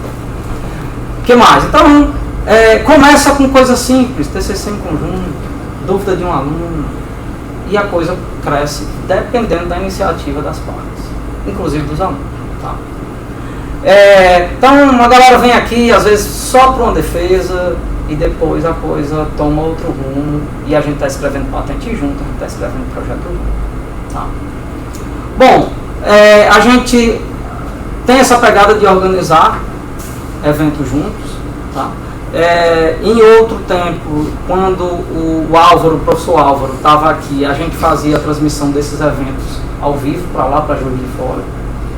O que mais? Então, começa com coisa simples, TCC em conjunto, dúvida de um aluno, e a coisa cresce dependendo da iniciativa das partes, inclusive dos alunos. Tá? Então, a galera vem aqui, às vezes, só para uma defesa, e depois a coisa toma outro rumo, e a gente está escrevendo patente junto, a gente está escrevendo projeto junto. Tá? Bom, a gente tem essa pegada de organizar eventos juntos. Tá? Em outro tempo, quando o professor Álvaro estava aqui, a gente fazia a transmissão desses eventos ao vivo, para lá, para Juiz de Fora.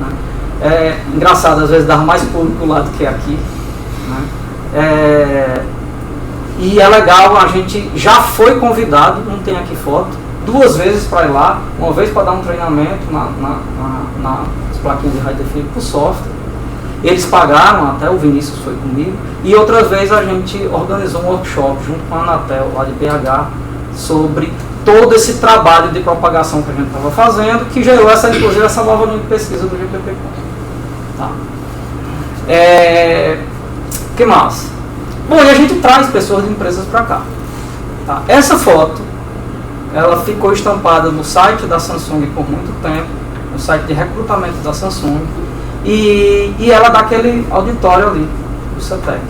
Né? Engraçado, às vezes dava mais público lá do que aqui. Né? E é legal, a gente já foi convidado, não tem aqui foto, 2 vezes para ir lá, uma vez para dar um treinamento nas plaquinhas de rádio definido por software. Eles pagaram, até o Vinícius foi comigo, e outras vezes a gente organizou um workshop junto com a Anatel, lá de BH, sobre todo esse trabalho de propagação que a gente estava fazendo, que gerou inclusive essa nova linha de pesquisa do GPP. Tá? Que mais? Bom, e a gente traz pessoas de empresas para cá. Tá? Essa foto, ela ficou estampada no site da Samsung por muito tempo, no site de recrutamento da Samsung, e ela dá aquele auditório ali, do CETEC,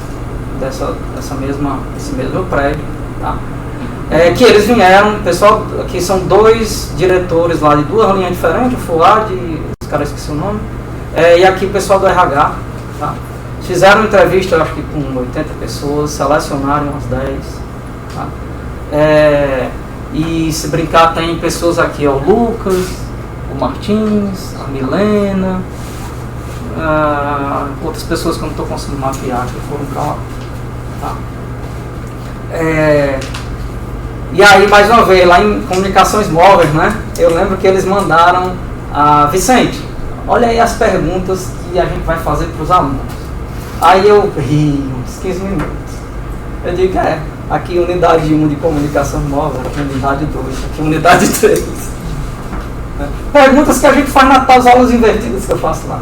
esse mesmo prédio. Tá? Que eles vieram, pessoal, aqui são 2 diretores lá de 2 linhas diferentes, o Fuad, os caras esqueci o nome, e aqui o pessoal do RH. Tá? Fizeram entrevista, eu acho que com 80 pessoas, selecionaram umas 10. Tá? E se brincar, tem pessoas aqui, ó, o Lucas, o Martins, a Milena, outras pessoas que eu não estou conseguindo mapear, que foram para lá. Tá? E aí, mais uma vez, lá em comunicações móveis, né? Eu lembro que eles mandaram Vicente, olha aí as perguntas que a gente vai fazer para os alunos. Aí eu ri uns 15 minutos. Eu digo, aqui unidade 1 de comunicação móvel, aqui unidade 2, aqui unidade 3. Perguntas que a gente faz nas aulas invertidas que eu faço lá.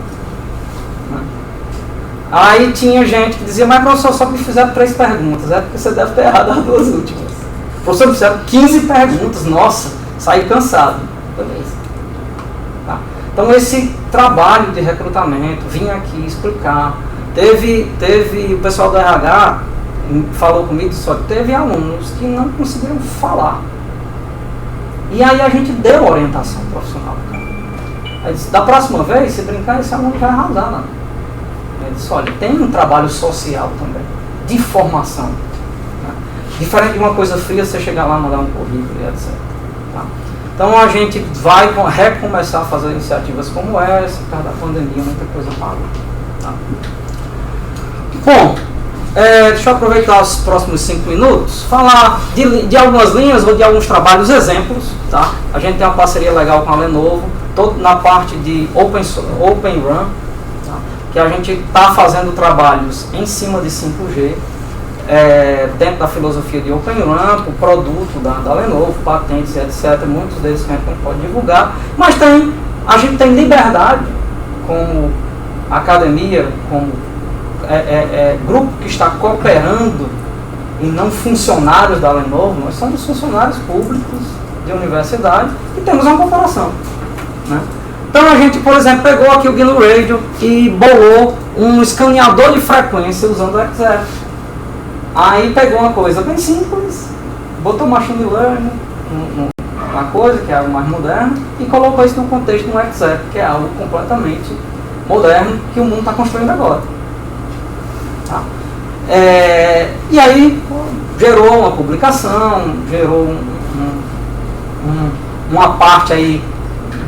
Aí tinha gente que dizia, mas professor, só me fizeram 3 perguntas, porque você deve ter errado as 2 últimas. Professor, me fizeram 15 perguntas, nossa, saí cansado. Beleza. Tá? Então esse trabalho de recrutamento, vim aqui explicar. Teve o pessoal do RH falou comigo, só teve alunos que não conseguiram falar. E aí a gente deu orientação profissional. Aí disse, da próxima vez, se brincar, esse aluno vai arrasar. Né? Ele disse, olha, tem um trabalho social também, de formação. Né? Diferente de uma coisa fria, você chegar lá, mandar um currículo e etc. Tá? Então a gente vai recomeçar a fazer iniciativas como essa, por causa da pandemia, muita coisa parou. Tá? Bom, deixa eu aproveitar os próximos 5 minutos, falar de algumas linhas ou de alguns trabalhos, exemplos. Tá? A gente tem uma parceria legal com a Lenovo, na parte de Open Run, tá? Que a gente está fazendo trabalhos em cima de 5G, dentro da filosofia de Open Run, o produto da Lenovo, patentes, etc. Muitos deles que a gente não pode divulgar, mas a gente tem liberdade, como academia, como grupo que está cooperando e não funcionários da Lenovo, nós somos funcionários públicos de universidade e temos uma cooperação. Né? Então a gente, por exemplo, pegou aqui o GNU Radio e bolou um escaneador de frequência usando o Excel. Aí pegou uma coisa bem simples, botou machine learning, uma coisa que é algo mais moderno, e colocou isso no contexto no Excel, que é algo completamente moderno que o mundo está construindo agora. Tá? E aí gerou uma publicação, gerou uma parte aí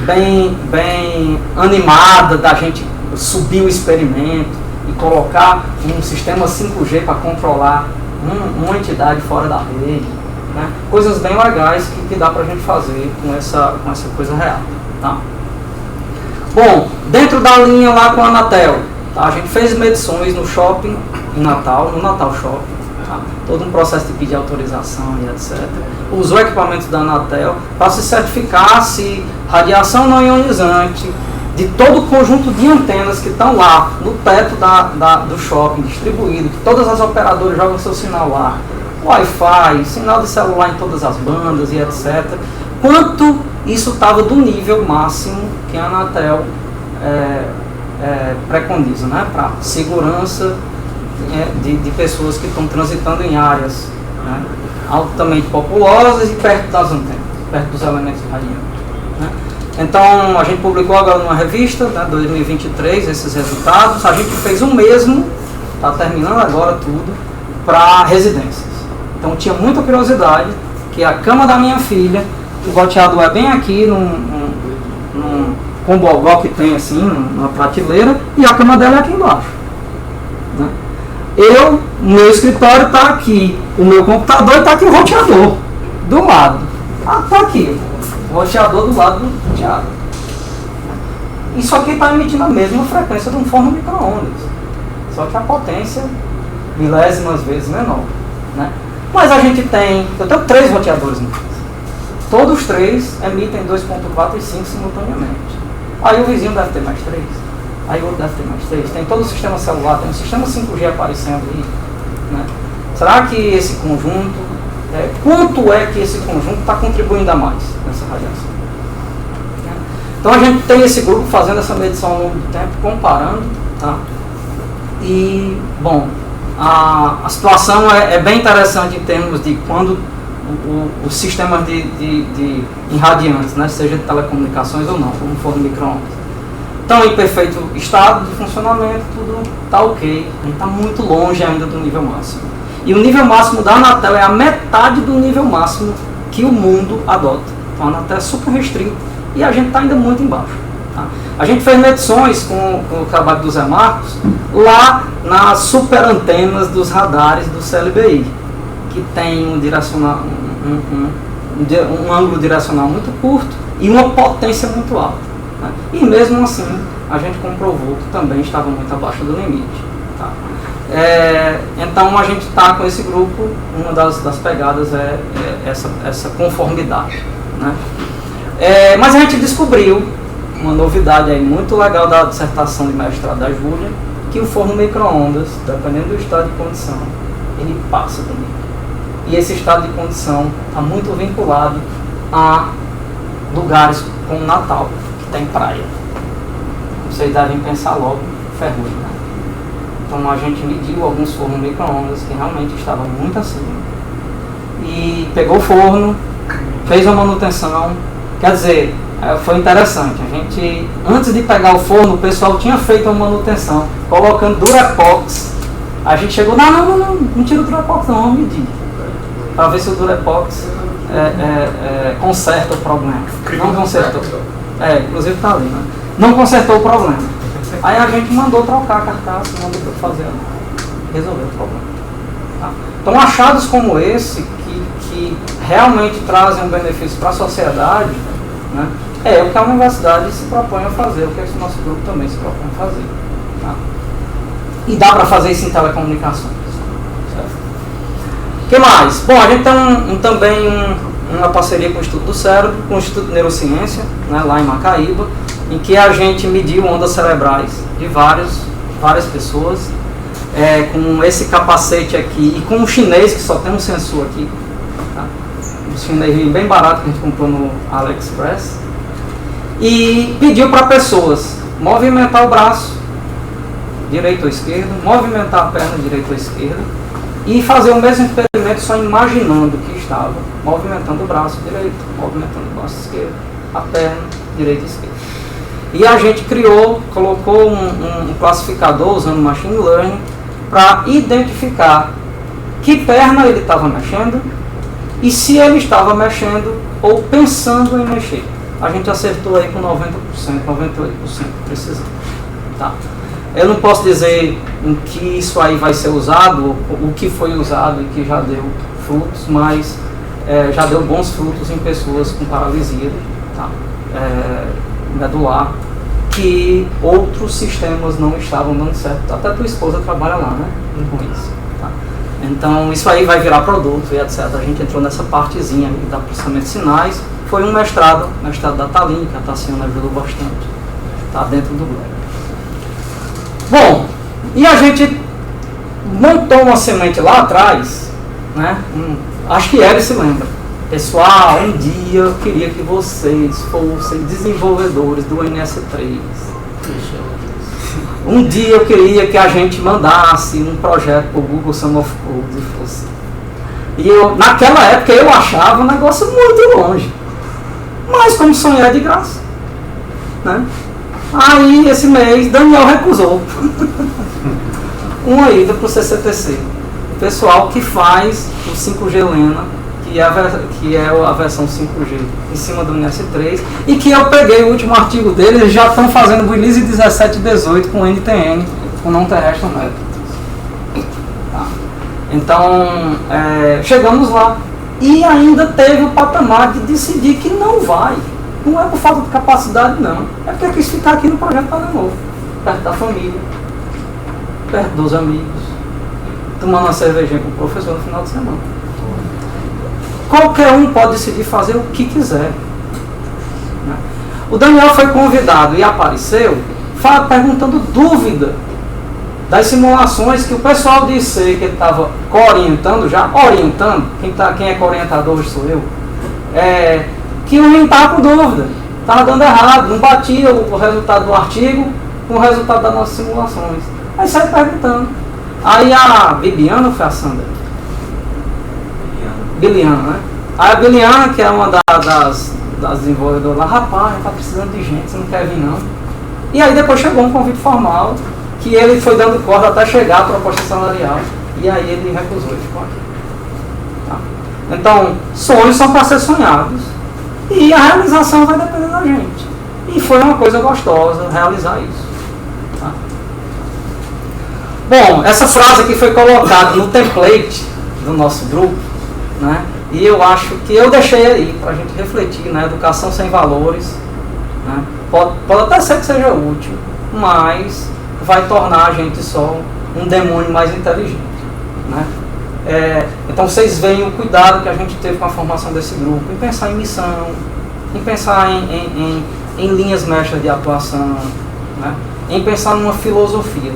bem animada da gente subir o experimento e colocar um sistema 5G para controlar uma entidade fora da rede, né? Coisas bem legais que dá para a gente fazer com essa coisa real. Tá? Bom, dentro da linha lá com a Anatel, tá? A gente fez medições no shopping em Natal, no Natal Shopping, tá? Todo um processo de pedir autorização e etc. Usou equipamentos da Anatel para se certificar se radiação não ionizante de todo o conjunto de antenas que estão lá no teto do shopping distribuído, que todas as operadoras jogam seu sinal lá, Wi-Fi, sinal de celular em todas as bandas e etc. Quanto isso estava do nível máximo que a Anatel preconiza, né, para segurança de pessoas que estão transitando em áreas, né, altamente populosas e perto das antenas, perto dos elementos radiantes. Né. Então, a gente publicou agora numa revista, né, 2023, esses resultados. A gente fez o mesmo, está terminando agora tudo, para residências. Então, tinha muita curiosidade que a cama da minha filha, o roteador é bem aqui, num combogó que tem assim, numa prateleira, e a cama dela é aqui embaixo. Né? O meu escritório está aqui, o meu computador está aqui, o roteador, do lado. Está aqui. O roteador do lado do roteado. Isso aqui está emitindo a mesma frequência de um forno micro-ondas, só que a potência milésimas vezes menor. Né? Mas a gente eu tenho 3 roteadores em casa. Todos 3 emitem 2.4 e 5 simultaneamente. Aí o vizinho deve ter mais 3. Aí o outro deve ter mais 3. Tem todo o sistema celular, tem um sistema 5G aparecendo aí. Né? Será que esse conjunto... quanto é que esse conjunto está contribuindo a mais nessa radiação? Então a gente tem esse grupo fazendo essa medição ao longo do tempo, comparando, tá? E, bom, a situação é bem interessante em termos de quando os sistemas de irradiantes, né, seja de telecomunicações ou não, como for no micro-ondas, estão em perfeito estado de funcionamento, tudo está ok, a gente está muito longe ainda do nível máximo. E o nível máximo da Anatel é a metade do nível máximo que o mundo adota. Então a Anatel é super restrita e a gente está ainda muito embaixo. Tá? A gente fez medições com o trabalho do Zé Marcos lá nas super antenas dos radares do CLBI, que tem um ângulo direcional muito curto e uma potência muito alta. Né? E mesmo assim a gente comprovou que também estava muito abaixo do limite. Tá? Então a gente está com esse grupo, uma das pegadas é essa conformidade. Né? Mas a gente descobriu uma novidade aí muito legal da dissertação de mestrado da Júlia, que o forno micro-ondas, dependendo do estado de condição, ele passa do nível. E esse estado de condição está muito vinculado a lugares como Natal, que tem praia. Vocês devem pensar logo, ferrugem, né? Então a gente mediu alguns fornos micro-ondas que realmente estavam muito acima. E pegou o forno, fez uma manutenção. Quer dizer, foi interessante. A gente, antes de pegar o forno, o pessoal tinha feito uma manutenção, colocando Durepox. A gente chegou, não tira o Durepox não, vamos medir. Para ver se o Durepox conserta o problema. Não consertou. Inclusive está ali, né? Não consertou o problema. Aí a gente mandou trocar a carcaça, mandou fazer, resolver o problema. Tá? Então achados como esse, que realmente trazem um benefício para a sociedade, né, é o que a universidade se propõe a fazer, o que esse nosso grupo também se propõe a fazer. Tá? E dá para fazer isso em telecomunicações. O que mais? Bom, a gente tem também uma parceria com o Instituto do Cérebro, com o Instituto de Neurociência, né, lá em Macaíba, em que a gente mediu ondas cerebrais de várias pessoas, com esse capacete aqui e com um chinês que só tem um sensor aqui, tá? Um chinês bem barato que a gente comprou no AliExpress, e pediu para pessoas movimentar o braço direito ou esquerdo, movimentar a perna direita ou esquerda e fazer o mesmo experimento só imaginando que estava movimentando o braço direito, movimentando o braço esquerdo, a perna direita e esquerda. E a gente colocou um classificador usando machine learning para identificar que perna ele estava mexendo e se ele estava mexendo ou pensando em mexer. A gente acertou aí com 90%, 98% de precisão. Tá? Eu não posso dizer em que isso aí vai ser usado, o que foi usado e que já deu frutos, mas já deu bons frutos em pessoas com paralisia, tá? Medular, que outros sistemas não estavam dando certo. Até tua esposa trabalha lá, né? Com isso. Tá? Então, isso aí vai virar produto e etc. A gente entrou nessa partezinha aí da processamento de sinais. Foi um mestrado da Thaline, que a Tassiana ajudou bastante. Tá dentro do Gleb. Bom, e a gente montou uma semente lá atrás, né? Acho que ele se lembra. Pessoal, um dia eu queria que vocês fossem desenvolvedores do NS3. Um dia eu queria que a gente mandasse um projeto para o Google Sum of Code e fosse. E naquela época eu achava um negócio muito longe. Mas como sonhar é de graça, né? Aí esse mês Daniel recusou uma ida para o CCTC. O pessoal que faz o 5G Lena, que é a versão 5G em cima do NS3, e que eu peguei o último artigo deles, eles já estão fazendo release 17 e 18 com NTN, com não terrestre método. Tá. Então, chegamos lá. E ainda teve o patamar de decidir que não vai. Não é por falta de capacidade, não. É porque quis ficar aqui no projeto Para Novo, perto da família, perto dos amigos, tomando uma cervejinha com o professor no final de semana. Qualquer um pode decidir fazer o que quiser. Né? O Daniel foi convidado e apareceu perguntando dúvida das simulações que o pessoal disse que ele estava orientando, quem é co-orientador hoje sou eu, que não estava com dúvida, estava dando errado, não batia o resultado do artigo com o resultado das nossas simulações. Aí sai perguntando. Aí a Bibiana foi a Sandra? Biliana, né? Aí a Biliana, que é uma das desenvolvedoras lá, rapaz, está precisando de gente, você não quer vir não? E aí depois chegou um convite formal, que ele foi dando corda até chegar a proposta salarial, e aí ele recusou e ficou aqui. Tá? Então, sonhos são para ser sonhados, e a realização vai depender da gente. E foi uma coisa gostosa realizar isso. Tá? Bom, essa frase aqui foi colocada no template do nosso grupo, né? E eu acho que eu deixei aí para a gente refletir, né? Educação sem valores, né? Pode até ser que seja útil, mas vai tornar a gente só um demônio mais inteligente, né? Então vocês veem o cuidado que a gente teve com a formação desse grupo, em pensar em missão, em pensar em linhas mestras de atuação, né? Em pensar numa filosofia.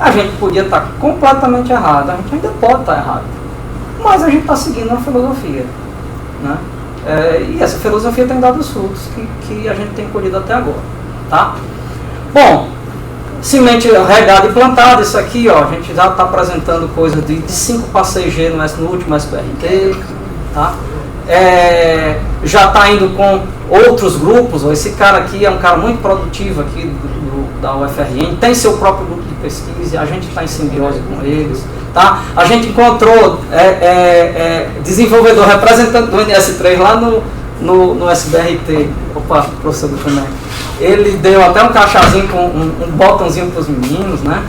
A gente podia estar completamente errado, a gente ainda pode estar errado, mas a gente está seguindo uma filosofia, né? E essa filosofia tem dado os frutos que a gente tem colhido até agora, tá? Bom, semente regada e plantada, isso aqui, ó, a gente já está apresentando coisa de 5 para 6G no último SPRT, tá? Já está indo com outros grupos, ó, esse cara aqui é um cara muito produtivo aqui da UFRN, tem seu próprio grupo de pesquisa, e a gente está em simbiose com eles, tá? A gente encontrou desenvolvedor representante do NS3 lá no SBRT, opa, professor do FUNEC. Ele deu até um cachazinho com um botãozinho para os meninos, né?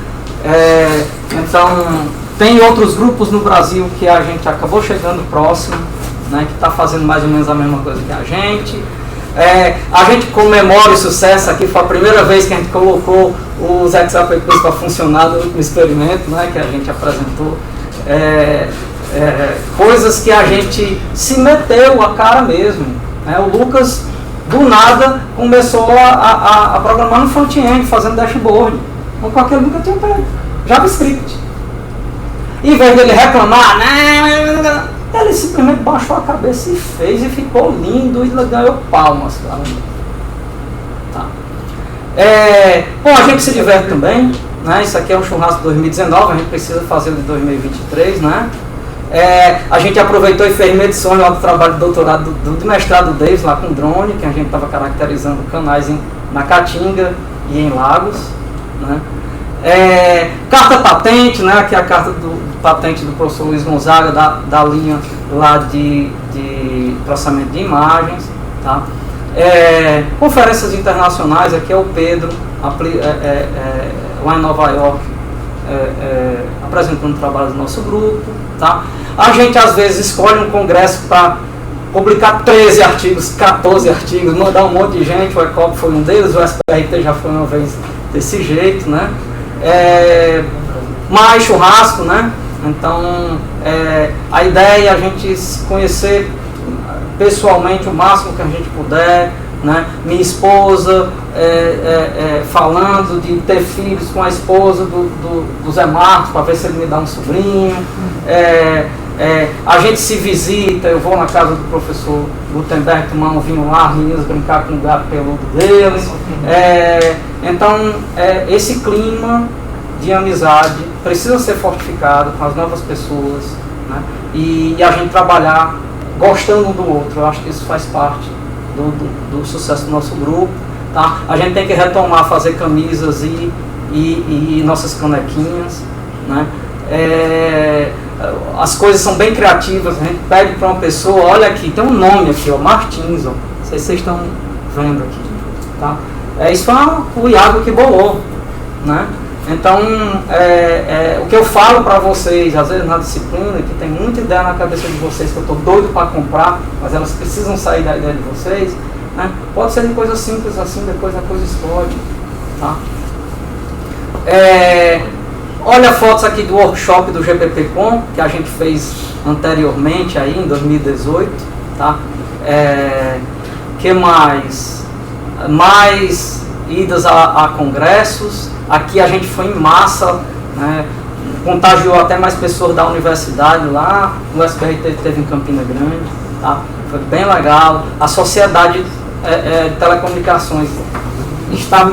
Então, tem outros grupos no Brasil que a gente acabou chegando próximo, né? Que está fazendo mais ou menos a mesma coisa que a gente. A gente comemora o sucesso aqui, foi a primeira vez que a gente colocou os XAPPs para funcionar no experimento, né? Que a gente apresentou. Coisas que a gente se meteu a cara mesmo, né? O Lucas, do nada, começou a programar no front-end, fazendo dashboard, com aquele nunca tinha pego, JavaScript. Em vez dele reclamar, ele simplesmente baixou a cabeça e fez, e ficou lindo, e ganhou palmas. Tá. Bom, a gente se diverte também, né? Isso aqui é um churrasco de 2019, a gente precisa fazer o de 2023, né? A gente aproveitou e fez medições lá do trabalho de doutorado, do mestrado deles, lá com drone, que a gente estava caracterizando canais na Caatinga e em Lagos, né? Carta patente, né? Aqui é a carta patente do professor Luiz Gonzaga, da linha lá de processamento de imagens, tá? Conferências internacionais, aqui é o Pedro, lá em Nova York, apresentando o trabalho do nosso grupo, tá? A gente às vezes escolhe um congresso para publicar 13 artigos, 14 artigos, mandar um monte de gente, o ECOP foi um deles, o SPRT já foi uma vez desse jeito, né? Mais churrasco, né? Então, a ideia é a gente se conhecer pessoalmente o máximo que a gente puder, né? Minha esposa falando de ter filhos com a esposa do Zé Marcos, para ver se ele me dá um sobrinho. A gente se visita, eu vou na casa do professor Gutenberg tomar um vinho lá, as meninas brincar com o gato peludo deles. Então, esse clima de amizade precisa ser fortificado com as novas pessoas, né? E a gente trabalhar gostando um do outro. Eu acho que isso faz parte do sucesso do nosso grupo, tá? A gente tem que retomar, fazer camisas e nossas canequinhas, né? As coisas são bem criativas. A gente pede para uma pessoa, olha aqui, tem um nome aqui, ó, Martins, ó. Não sei se vocês estão vendo aqui, tá? Isso foi o Iago que bolou, né? Então, o que eu falo para vocês, às vezes na disciplina, que tem muita ideia na cabeça de vocês que eu estou doido para comprar, mas elas precisam sair da ideia de vocês, né? Pode ser de coisa simples assim, depois a coisa explode, tá? Olha fotos aqui do workshop do GPP-Com, que a gente fez anteriormente aí, em 2018, tá? Que mais? Mais idas a congressos. Aqui a gente foi em massa, né? Contagiou até mais pessoas da universidade lá. O SBRT teve em Campina Grande, tá? Foi bem legal. A Sociedade de Telecomunicações está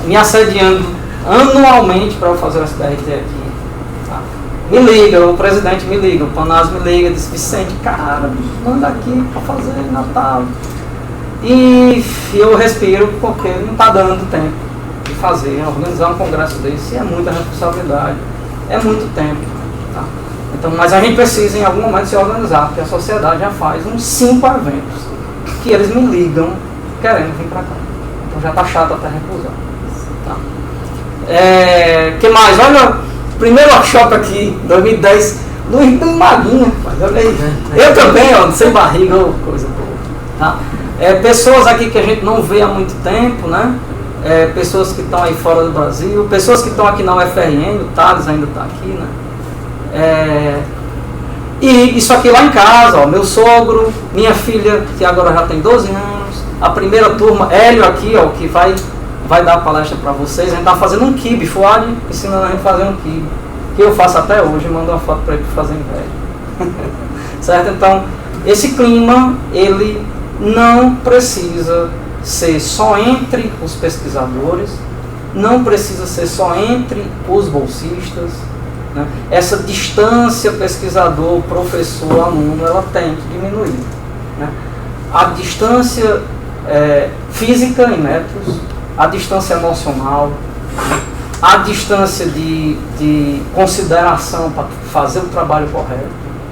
me assediando anualmente para eu fazer o SBRT aqui, tá? Me liga, o presidente me liga, o Panazzo me liga, diz: Vicente, cara, manda aqui para fazer Natal. E eu respiro porque não está dando tempo de fazer. Organizar um congresso desse é muita responsabilidade, é muito tempo, tá? Então, mas a gente precisa em algum momento se organizar, porque a sociedade já faz uns 5 eventos que eles me ligam querendo vir para cá. Então já está chato até recusar, tá? Que mais? Olha, primeiro workshop aqui, 2010, Luiz bem magrinho, olha aí. Eu também, ó, sem barriga, coisa boa, tá? Pessoas aqui que a gente não vê há muito tempo, né? Pessoas que estão aí fora do Brasil, pessoas que estão aqui na UFRN, o Thales ainda está aqui, né? E isso aqui lá em casa, ó, meu sogro, minha filha, que agora já tem 12 anos, a primeira turma, Hélio aqui, ó, que vai dar palestra para vocês. A gente está fazendo um quibe, Fuad ensinando a gente a fazer um quibe, que eu faço até hoje, mando uma foto para ele fazer inveja. Certo? Então, esse clima, ele não precisa ser só entre os pesquisadores, não precisa ser só entre os bolsistas, né? Essa distância pesquisador, professor, aluno, ela tem que diminuir, né? A distância física em metros, a distância emocional, a distância de consideração para fazer o trabalho correto,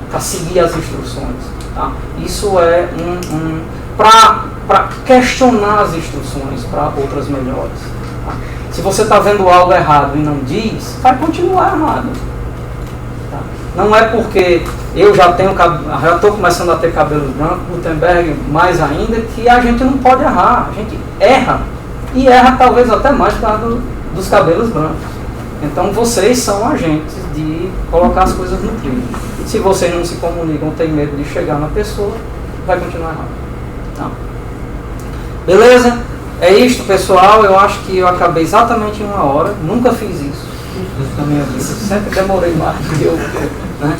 para seguir as instruções, tá? Isso é para questionar as instruções para outras melhores, tá? Se você está vendo algo errado e não diz, vai continuar errado, tá? Não é porque eu já estou começando a ter cabelos brancos, Gutenberg mais ainda, que a gente não pode errar. A gente erra, e erra talvez até mais por causa dos cabelos brancos. Então vocês são agentes de colocar as coisas no trilho. Se vocês não se comunicam, tem medo de chegar na pessoa, vai continuar errado, tá? Beleza? É isto, pessoal. Eu acho que eu acabei exatamente em 1 hora. Nunca fiz isso na minha vida. Sempre demorei mais do que eu, né?